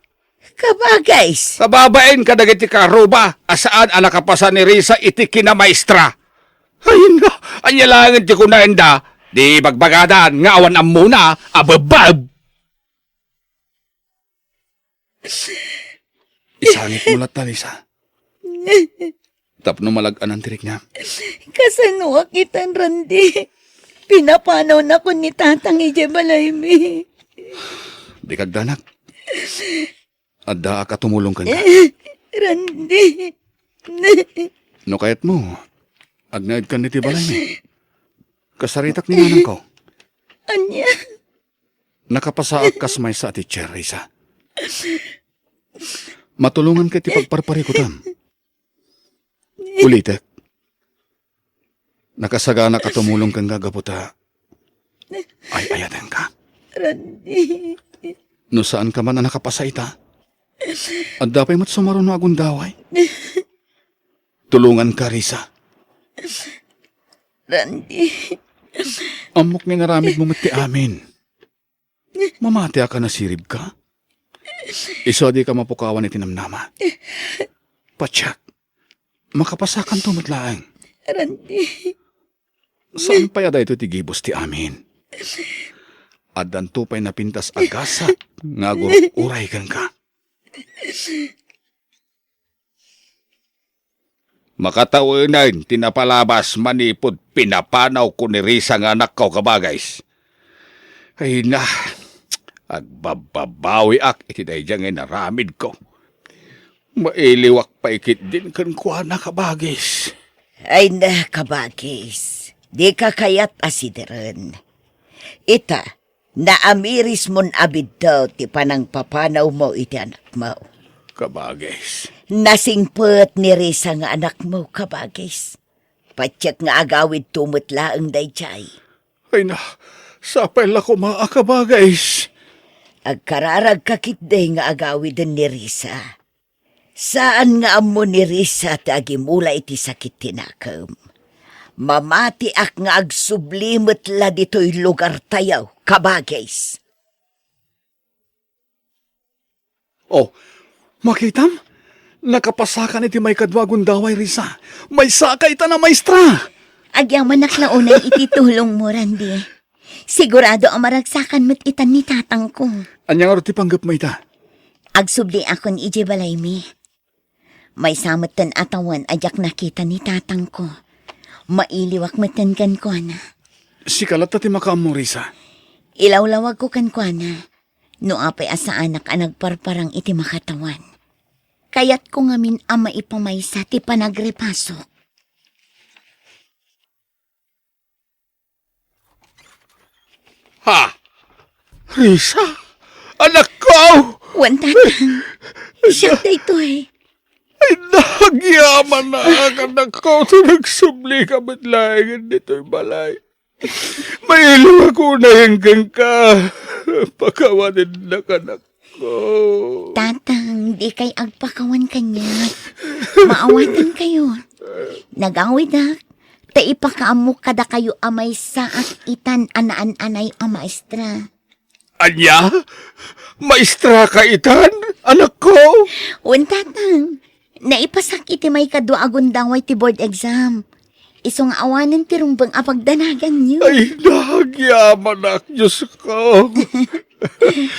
kabagays. Kababain ka dagiti karuba asaan ang nakapasa ni Risa iti kina maestra. Ayun nga, anya lang ti kunaenda. Di bagbagadan nga awan am muna ababab. Isangit mo lata, Lisa. Tapno malagan ang tirik niya. Kasanuwa kitan, Randy. Pinapanaw na ko ni tatang Ijebalaymi. Di kagdanak. Adda ka tumulong ka nga. Randy. No kayat mo, agnaid ka ni Tibalay mi. Kasaritak ni nanang ko. Anya? Nakapasaak kas may sa teacher, Risa. Matulungan ka ti pagparparikutan. Ulitek. Nakasagana ka tumulong kang gagaputa. Ay ayatan ka. Randy. No saan ka man na nakapasa ita? At dapay mo't sumaron na agundaway. Tulungan ka, Risa. Randy. Amok nga naramid mo mati amin. Mamati ka na sirib ka. Iso di ka mapukawan iti namnama. Patsak, makapasakan tumatlaang. Randy. Saan pa yada ito tigibos ti amin? Adan tupay na pintas agasat, nga uray kang ka. Makatawinan, tinapalabas manipod, pinapanaw ko ni Risa nga anak ko kabagays. Ay na, agbababawi ak, iti dahi dyan naramid ko. Mailiwak pa ikit din kan kuha na kabagis. Ay nakabagays. Di ka kayat asideran. Ita, naamiris mon abid daw ti panang papanaw mo iti anak mo. Kabagis. Nasingpet ni Risa nga anak mo, kabagis. Patyak nga agawid tumutla ang dayjay. Ay na, sapay ko mga kabagis. Agkararag kakitday nga agawid ni Risa. Saan nga amo ni Risa tagimula iti sakit tinakam? Mamati ak nga agsublimot la dito'y lugar tayaw, kabagis. Oh, makitam? Nakapasakan iti may kadwagon daway, Risa. May saka ita na maestra. Agyaman naklaunay ititulong mo, Randy. Sigurado ang maragsakan mo't itan ni tatang ko. Anyang aro ti panggap mo ita? Agsubli ako ni Ijebalaymi. May samatan atawan ajak nakita ni tatang ko. Mailiwak matan kan ko na. Si kalat ti makaamong Risa. Ilawlawag ko kan ko na. No apay asa anak nagparparang iti makatawan. Kayat ko ngamin ang maipamaysa ti panagrepasok. Ha? Risa? Anak ko! Wan tatang, siya ito eh. Ay, nagyaman na ang anak ko ito nagsubli ka matlayan dito'y balay. May ilang ako na hanggang ka. Pakawanin na anak ko. Tatang, di kay agpakawan kanya. Maawatan kayo. Nagawid na. Taipakaamok kada kayo amay sa at itan anaan-anay ang maestra. Anya? Maestra ka itan? Anak ko? Wan tatang, naipasak iti may kadwa agundangway ti board exam. Isong awanan ti rumbang apagdanagan niyo. Ay, nagyaman na, Diyos ko.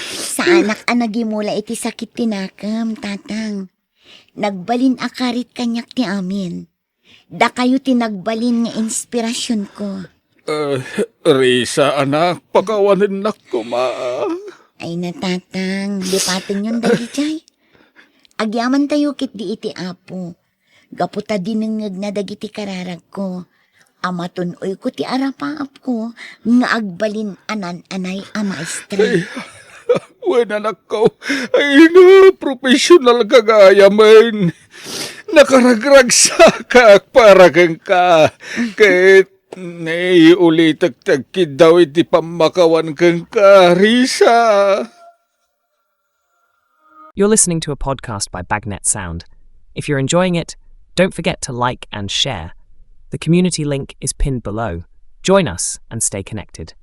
Sa anak anagimula iti sakit tinakam, tatang. Nagbalin akarit kanyak ti amin. Da kayo tinagbalin nga inspirasyon ko. Risa, anak, pakawanin na ko, ma. Ay natatang, lipatin yung dagi chay. Agyaman tayo kit di iti apo. Gaputa dinengeg na dagiti kararag ko. Amatunoy ko ti arapaap ko, nga agbalin anan-anay a maestra. Wen anak ko, ay na, professional kagaya man. Nakaragrag sa kak para kang ka. Kahit naiulitag-tagkid daw iti pamakawan kang ka, Risa. You're listening to a podcast by Bagnet Sound. If you're enjoying it, don't forget to like and share. The community link is pinned below. Join us and stay connected.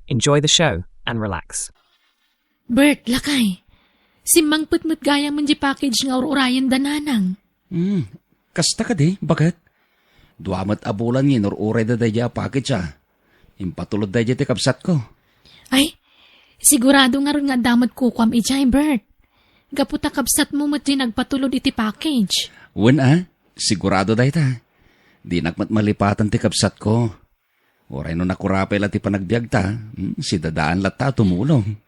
Enjoy the show and relax. Bert, lakay. Si Mang Putmut gaya man di package nga urayan dananang. Kasta ka di, bakit? Duamat abulan ngin or uray da daya package Impatulod daya ti kapsat ko. Ay, sigurado nga ron nga damat kukwam ijay, Bert. Gaputa kapsat mo mat di nagpatulod iti package. Sigurado day ta. Di nakmat malipatan ti kapsat ko. Oray no nakurapay la ti panagbiag ta, si dadaan lata tumulong.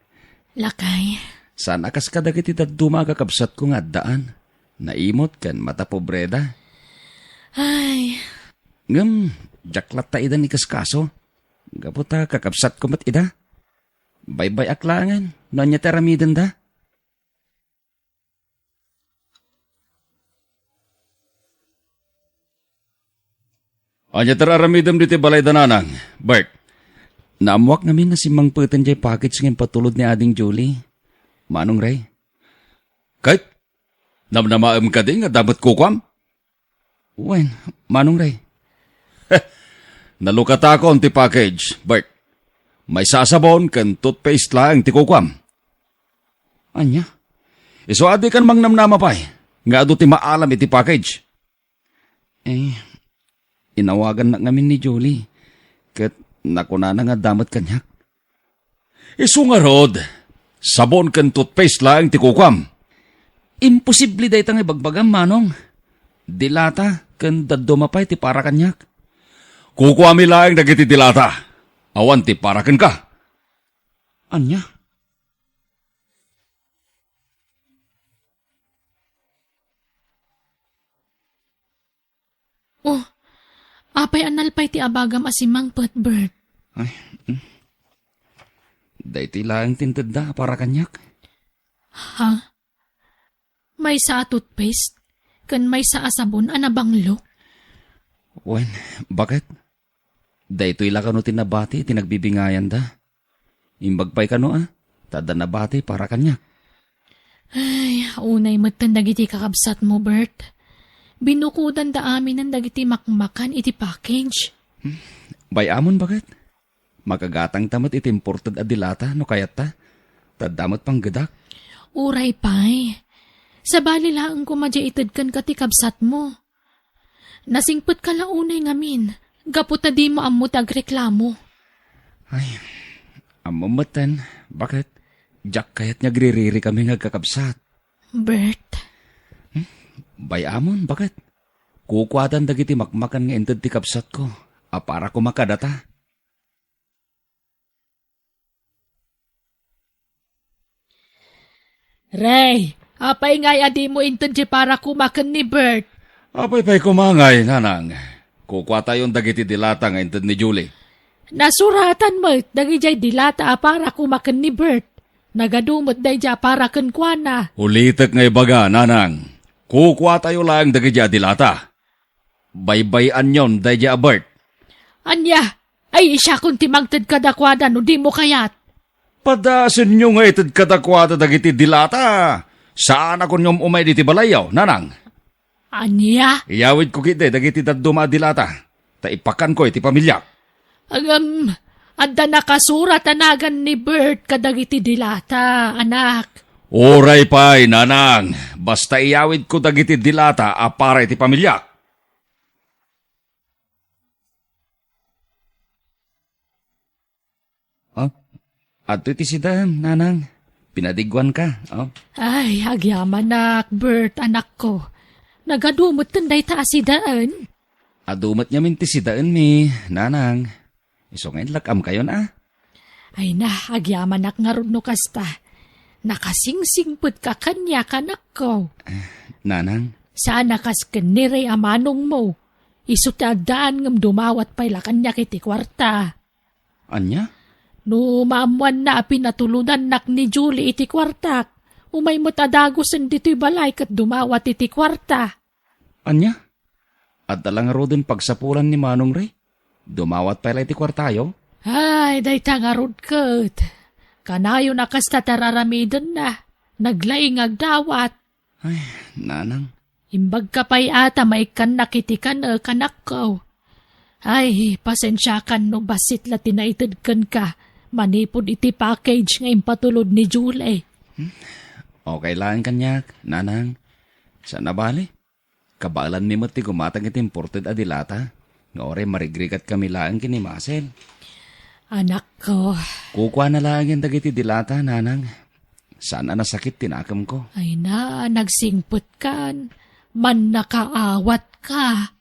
Lakay. Sana kas kadagiti daduma kakapsat ko nga daan. Naimot kan mata pobreda. Ay, Jaklat ta ida ni kaskaso. Gaputa kakapsat ko mat ida. Baybay aklangan, no anya teramidan da. Anya teraramidam diti balay dananang, Bert. Naamuak namin na si Mang Putan jay package ngayon patulod ni ading Julie. Manong Ray? Kahit, namnamaam ka din nga dapat kukwam? Wen, Manong Ray? Nalukata ko ang ti package, Bert. May sasabon kan toothpaste lang ti kukwam. Anya? Iso adi kan mang namnamapay, nga ado ti maalam iti package. Inawagan na ngamin ni Julie. Kat nakuna na nga damat kanyak. Isu nga rod, sabon kan toothpaste lang ti kukwam. Imposible day tang ibagbagam, Manong. Dilata kan dadumapay ti para kanyak. Kukwami lang dagiti dilata. Awan ti para kan ka. Anya? oh, apay analpay ti abagam asimang Bert. Ay, day ti lang tinted da para kanyak. Ha? May sa toothpaste? Kan may sa asabon anabanglo? Wen, bakit? Day to'y lakano tinabati, tinagbibingayan da. Imbagpay ka no tada nabati para kanyak. Ay, unay matan dagiti kakabsat mo, Bert. Binukudan da amin ang dagiti makmakan iti package. Bayamon bakit? Makagatang tamat iti imported adilata no kayat ta. Tadamat pang gadak. Uray pay. Sa bali laang kumadya itad kan katikabsat mo. Nasingput ka launay ngamin. Gaputa di mo amot agreklamo. Ay, amamatan. Bakit? Jack kayat niya gririri kami ngagkakabsat. Bert. Bayamon, bakit? Kukwatan dagiti makmakan nga ented ti kapsat ko. Para ko makadata. Ray, apay ngay adi mo inton di para kumakan ni Bert. Apay pa'y kumangay, nanang. Kukwata yung dagiti dilata nga ented ni Julie. Nasuratan mo, dagi jay dilata para kumakan ni Bert. Nagadumot day ja para kenkwana. Ulitek nga ibaga, nanang. Kukwata yung lang dagiti dilata. Baybayan yon day ja Bert. Anya, ay isya kung timangtad kadakwada no di mo kayat. Padasin nyo nga itid kadakwata dagiti dilata. Saan ako nyom umay diti balayaw, nanang? Anya? Iyawid ko kiti dagiti daduma dilata. Taipakan ko iti pamilya. Anda nakasurat anagan ni Bert kadagiti dilata, anak. Oray pa'y, nanang. Basta iyawid ko dagiti dilata para iti pamilya. At iti sidan, nanang. Pinadigwan ka. Ay, agyaman nak, Bert, anak ko. Nagadumot tanday taasidaan. Adumot niya minti sidaan mi, nanang. Iso ngayon lakam kayo na. Ay na, agyaman nak nga no kasta. Nakasingsingput ka kanya kanak ko. Nanang? Sana kas kanire amanong mo. Isutadaan ngam dumawat pa'y kanya kiti kwarta. Anya? No maamuan na pinatulunan nak ni Julie iti kwartak. Umay mo't adagosan dito'y balay kat dumawat iti kwarta. Anya? At talang rodin pagsapulan ni Manong Ray. Dumawat pala iti kwartayo? Ay, day tangarod kat. Kanayo na kas tatararamidon na. Naglaing agdawat. Ay, nanang. Imbag ka pa'y ata maikan nakitikan kanak ko. Ay, pasensya kan no basit la tinaitid kan ka. Manipod iti package nga impatulod ni Julie. Okay lang kanyak, nanang. Sana bali? Kabalan ni Mati gumatang iti imported adilata. Nga ore marigrigat kami lang kini Marcel. Anak ko. Kukwa na lang yung dagiti dilata, nanang. Sana nasakit tinakam ko. Ay na, nagsingput kan. Man nakaawat ka.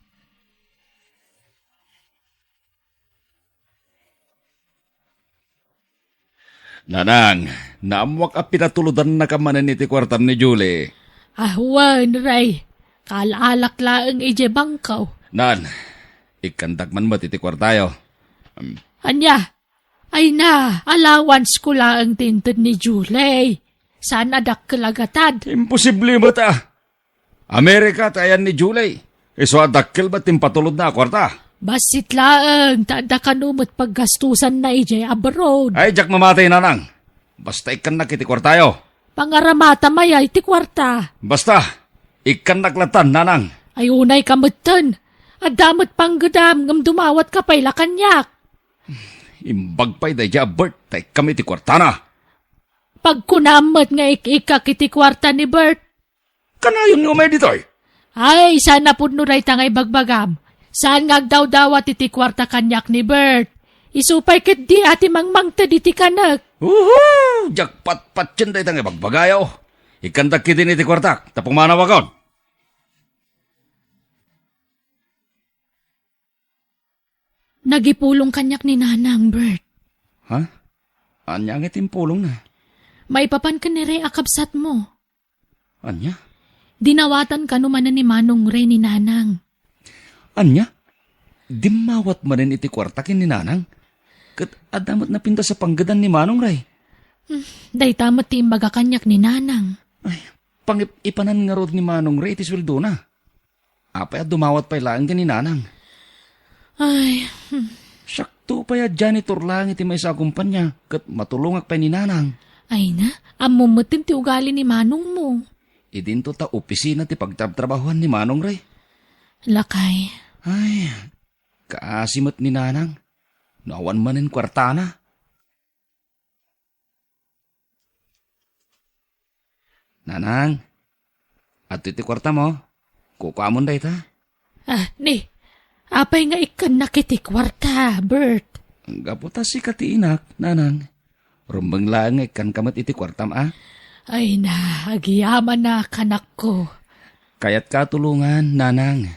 Nanang, naamwak a pinatuludan na kamanan iti kwartam ni Julie. Ahwan, Ray. Kalaalak laang ije bangkaw. Nan, ikandak man iti kwartayo. Anya? Ay na, allowance ko laang tintod ni Julie. Sana dakkelagatan. Imposible mo ta. Amerika tayan ni Julie. Iso adakkel ba't impatulod na kwarta? Basit laang, tada kanumot paggastusan na ije abroad. Ay, jak mamatay nanang. Basta ikan nakiti kwartayo. Pangaramata maya iti kwarta. Basta, ikan naklatan nanang. Ay unay kamutan. Adamot panggadam ngam dumawat ka pa'y lakanyak. Imbag pa'y daya Bert, tay kami ti kwarta na. Pagkunamot nga ikikak iti kwarta ni Bert. Kanayon nga may ditoy. Ay, sana pudno ray tangay bagbagam. Saan ngagdaw-dawat iti kwarta kanyak ni Bert? Isupay ket di ati mangmangta iti kanak. Woohoo! Jakpat-pat yan day tangay bagbagayaw. Ikandak kitin iti kwartak, tapong manawakon. Nagipulong kanyak ni Nanang, Bert. Ha? Anya nga timpulong na. May papan ka ni Ray akabsat mo. Anya? Dinawatan ka numan ni Manong Ray ni Nanang. Anya? Dimawat manin iti kwartakin ni Nanang. Kat adamot na pinta sa panggadan ni Manong Ray. Day tamot ti imbaga kanyak ni Nanang. Ay, ipanan nga rod ni Manong Ray iti sweldo na. Apay at dumawat pa'y laang ka ni Nanang. Ay, Sakto pa ya janitor lang iti may sa kumpanya. Kat matulungak pa ni Nanang. ay na, amumutin ti ugali ni Manong mo. Idinto ta opisina ti pagtatrabahuan ni Manong Ray. Lakay. Ay, kaasimot ni Nanang. Nawan manin kwarta na. Nanang, at iti kwarta mo, kukuamon day ta. Apay nga ikan nakiti kwarta, Bert. Gaputa si katiinak, Nanang. Rumbang lang ikan kamat iti kwartam Ay na, agiyaman na kanak ko. Kayat ka tulungan, nanang.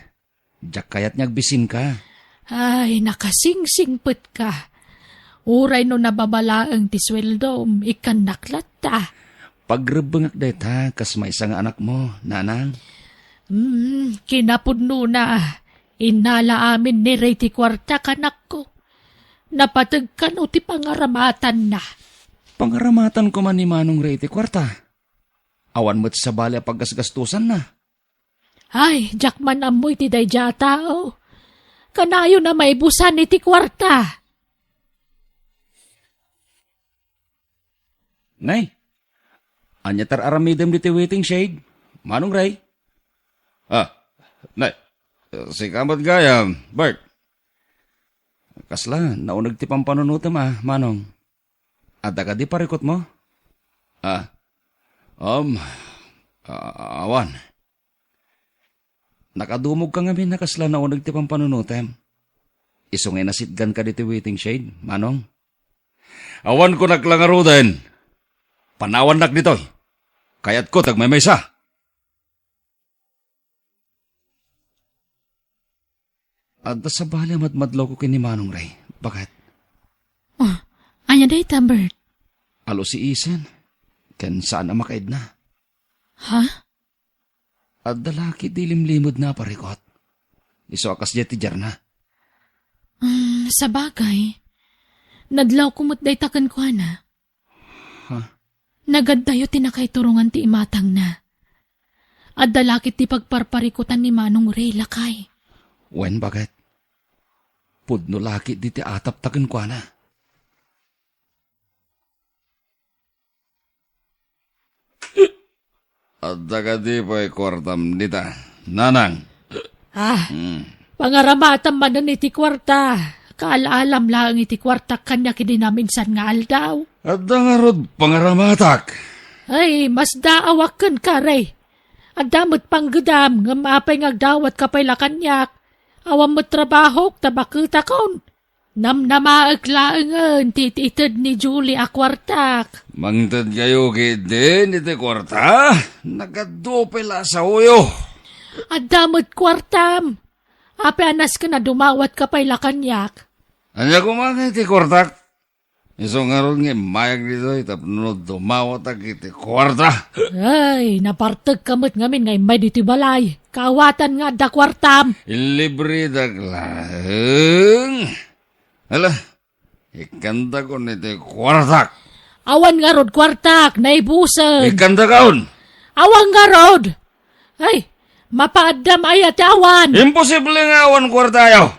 Jak kayat nyagbisin ka. Ay, nakasingsingpet ka. Uray no nababalaang ti sweldom, ikan naklat ta. Pagrebengak deta, kas may isang anak mo, nanang. Kinapudno na. Inala amin ni Ray ti kwarta kanak ko. Napatag ka no ti pangaramatan na. Pangaramatan ko man ni Manong Ray ti kwarta. Awan mo't sa bali paggasgastusan na. Ay, jakman amoy ti dayja tao. Kanayo na may busan iti kwarta. Nay, anya tar aramidem diti waiting shade. Manong Ray? Nay, si kamat gaya, Bert. Kasla, naunag ti pampanunutam Manong. Ada ka di parikot mo? Awan. Nakadumog ka ngamin na kasla naunag ti pampanunutam. Isungay nasitgan ka diti waiting shade, Manong. Awan ko naklangaro din. Panawan nak dito. Kayat ko tagmamaysa. Adda sa bali madlaw ko kini Manong Ray. Bakit? Anya day Bert? Alo si Isen. Ken saan na makaid na? Ha? Adda laki dilimlimod na parikot. Iso akas jeti jar na. Sa bagay. Nadlaw kumot day takan ko na. Nagaddayo tinakay turungan ti imatang na. At dalakit ti pagparparikutan ni Manong Ray lakay. Wen bakit? Pudno laki di ti atap taken kwa na. At daga di pa kwartam dita. Nanang. Pangaramatan man na iti kwarta. Kaalaalam lang iti kwarta kanya kidinaminsan nga aldaw. At nga rod pangaramatak. Ay, mas daawakan ka, Ray. At damot panggedam, nga maapay ngagdawat ka pa'y lakanyak. Awam mo trabaho, tabakita kon. Namnamaaglaangan, tititid ni Julie akwartak. Mangtad kayo din iti kwarta. Nagadupila sa uyo. At damot kwartam. Ape anas ka na dumawat ka pa'y lakanyak. Anya kumang iti kwartak. Iso nga ron nga mayag dito itapno dumawat ag iti kwarta. Ay, napartag kamot ngamin ngay may dito balay. Kawatan nga da kwartam. Ilibre daglang. Hala, ikanda ko niti kwartak. Awan nga rod kwartak, naibusan. Ikanda kaon. Awan nga rod. Ay, mapaadam ay at awan. Imposible nga awan kwartayo.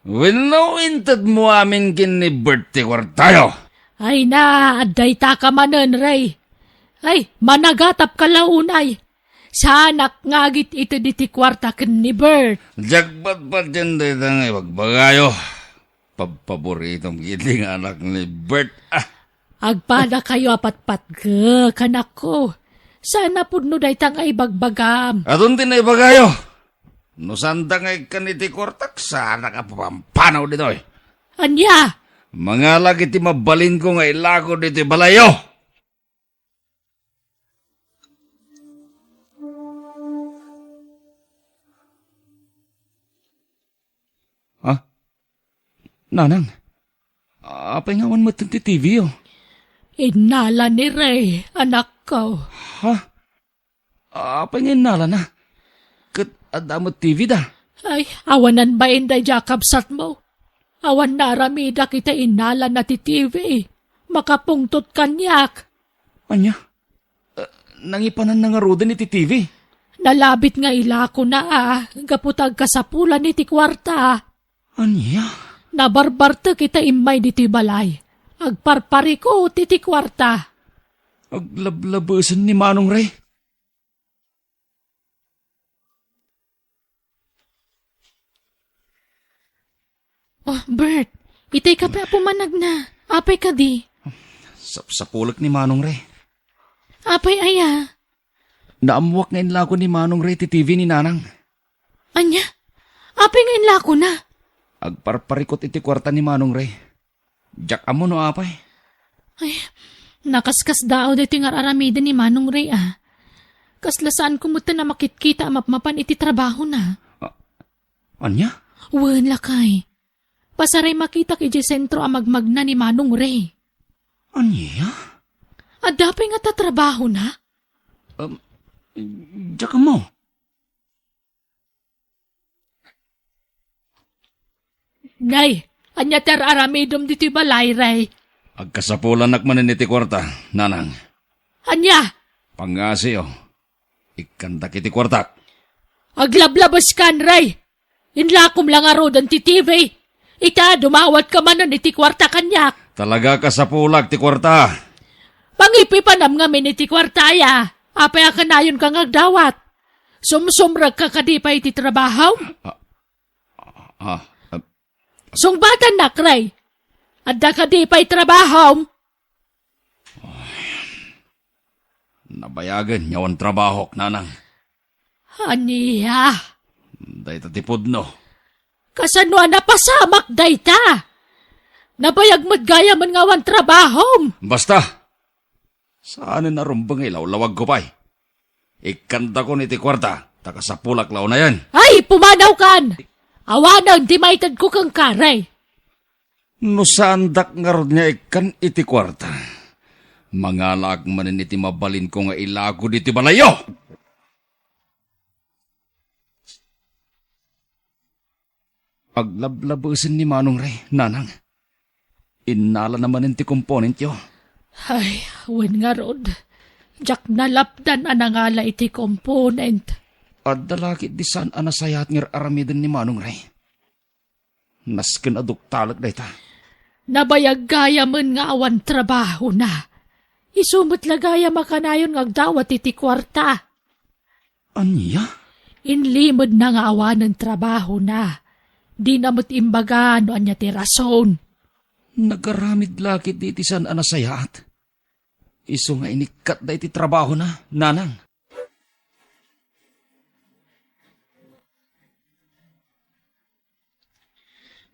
Winawintad mo amin kini birthday kwartayo. Ay na, aday ta ka manan, Ray. Ay, managatap ka launay. Sanak ngagit ito diti kwarta ken ni Bert. Jagbat pa dyan dito nga iwagbagayo. Paboritong giling anak ni Bert. Agpada kayo apat-pat ka, kanak ko. Sana pudno day tang ay bagbagam. Atun din na ibagayo. No sanda nga ikaniti kwartak, sana ka pampanaw dito eh. Anya? Mga lagi ti mabalin ko nga ilago dito balayo. Nanang, apay nga mo ti TV oh. Inala ni Ray, anak ko. Apay nga inala na. Kat adamot TV da. Ay, awanan ba inday jakabsat mo? Awan na ramida kita inala na ti TV. Makapungtot kanyak. Anya? Nangipanan na nga roden iti TV. Nalabit nga ilako na gaputag kasapulan iti kwarta. Anya? Nabarbarte kita imay diti balay. Agparpari ko titi kwarta. Aglablabasan ni Manong Ray. Oh, Bert, itay ka pa pumanag na. Apay ka di. Sa pulak ni Manong Ray. Apay aya. Naamuwak ngayon lako ni Manong Ray ti TV ni Nanang. Anya? Apay ngayon lako na. Agparparikot iti kwarta ni Manong Ray. Jak amo no apay. Ay, nakaskas dao dito nga aramida ni Manong Ray Kaslasaan ko mo na makitkita mapmapan iti trabaho na. Anya? Wen lakay. Pasaray makita kay sentro ang magmagna ni Manong Ray. Anya? At dapay nga tatrabaho na? Diyak mo. Nay, anya ter aramidom dito'y balay, Ray. Agkasapulan nakmanin iti kwarta, nanang. Anya, Pangasi o. Ikanta kiti kwarta. aglablabas kan, Ray. Inlakom lang aro dan ti TV. Ita, dumawat ka man iti kwarta kanyak. Talaga kasapulag ti kwarta. Pangipi pa nam nga iti kwarta ya. Apay akanayon kang agdawat. Sumsumrag ka kadipay iti trabaho. Sungbatan nak, Ray. Adda kadipay trabaho. Nabayagan yawan trabaho, nanang. Aniya. Day tatipod no. Kasano napasamak dayta. Nabayag gaya man ngawan trabaho. Basta. Saan na rumbang ilaw-lawag ko pa'y. Ikanta ko niti kwarta. Takasapulak law na yan. Ay, pumanaw kan. Awanan, di maitad ko kang karay. No sandak nga rod niya ikan iti kwarta. Mangalag manin iti mabalin ko nga ilago diti balayo. Paglablabusin ni Manong Ray, nanang. Inala naman iti komponent yo. Ay, wen nga rod. Jak nalapdan anangala iti component. At dalakit di saan anasayat ngir aramidin ni Manong Ray. Nasken aduk talag dayta. Nabayag gaya man nga awan trabaho na. Isumot lagaya makanayon ngagdawat iti kwarta. Anya? Inlimod na nga awan ng trabaho na. Di namot imbaga no anya ti rason. Nagaramid lakit di iti saan anasayat. Iso nga inikat da iti trabaho na, nanang.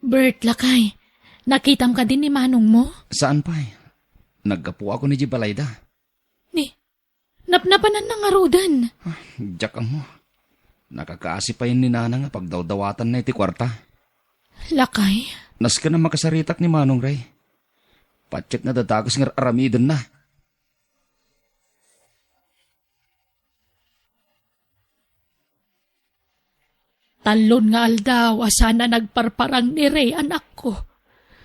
Bert, lakay. Nakitam ka din ni Manong mo? Saan pa eh? Naggapu ako ni Jibalayda. Ni, napnapanan na nga rodan. Diyak mo. Nakakaasi pa yun ni nanang nga pagdawdawatan na iti kwarta. Lakay? Nas ka na makasaritak ni Manong Ray. Patsyak na dadagos nga aramidan na. Talon nga aldaw, asana nagparparang ni Ray anak ko.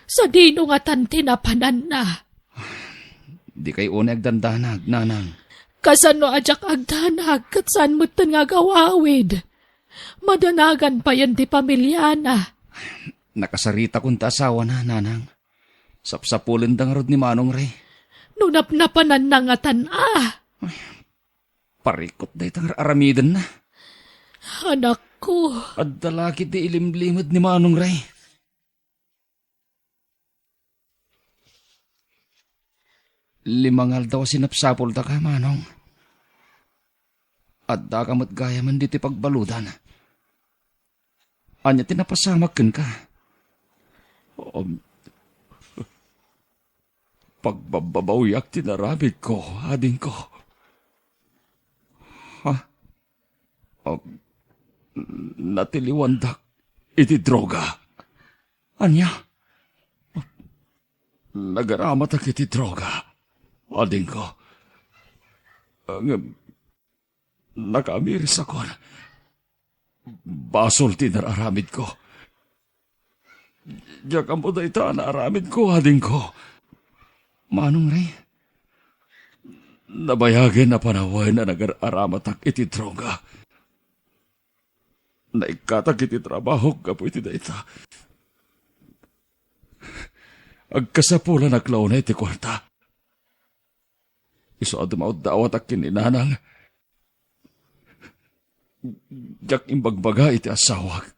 Sa dino nga tan tinapanan na. Di kay une agdandanag, nanang. Kasano ajak agdanag, kat saan mo tan nga gawawid. Madanagan pa yan di pamilya na. Nakasarita kong asawa na, nanang. Sapsapulin dang rod ni Manong Ray. Nunapnapanan na nga tan Parikot da itang aramidan na. Anak ko. At dalakit di ilimlimod ni Manong Ray. Limangal daw sinapsapol da ka, Manong. At da kamot gaya man diti pagbaludan. Anya tinapasamakin ka. Pagbababawiyak tinaramid ko, ading ko. Natiliwandak iti droga. Anya? Nagaramat ak iti droga. Ading ko. Nakamiris ako. Basol tinararamid ko. Diyak ang puda ita naaramid ko, ading ko. Manong Ray, nabayagin na panaway na nag-aramatak iti droga. Naikatak iti trabaho kapo iti daita. Agkasapulan naklaw na iti kwarta. Iso adumawad dawat ak kininanang. Diyak imbagbaga iti asawag.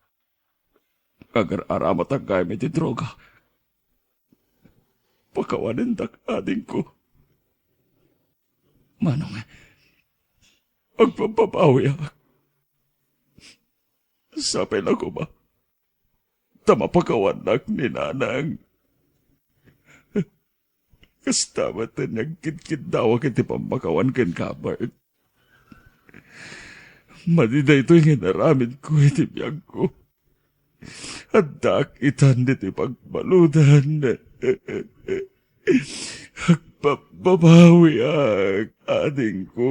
Agar-aramatak kaya iti droga. Pakawanin dak ading ko. Manong, agpapapawi ak. Sapay na ko ba? Tama pakawanak ni nanang. Kastamat na nagkit-kit daw iti pamakawan ken kabart. Madida ito'y nginaramid ko itibiyag ko. At dakitan iti pagbaludan. Agpababawi ang ading ko.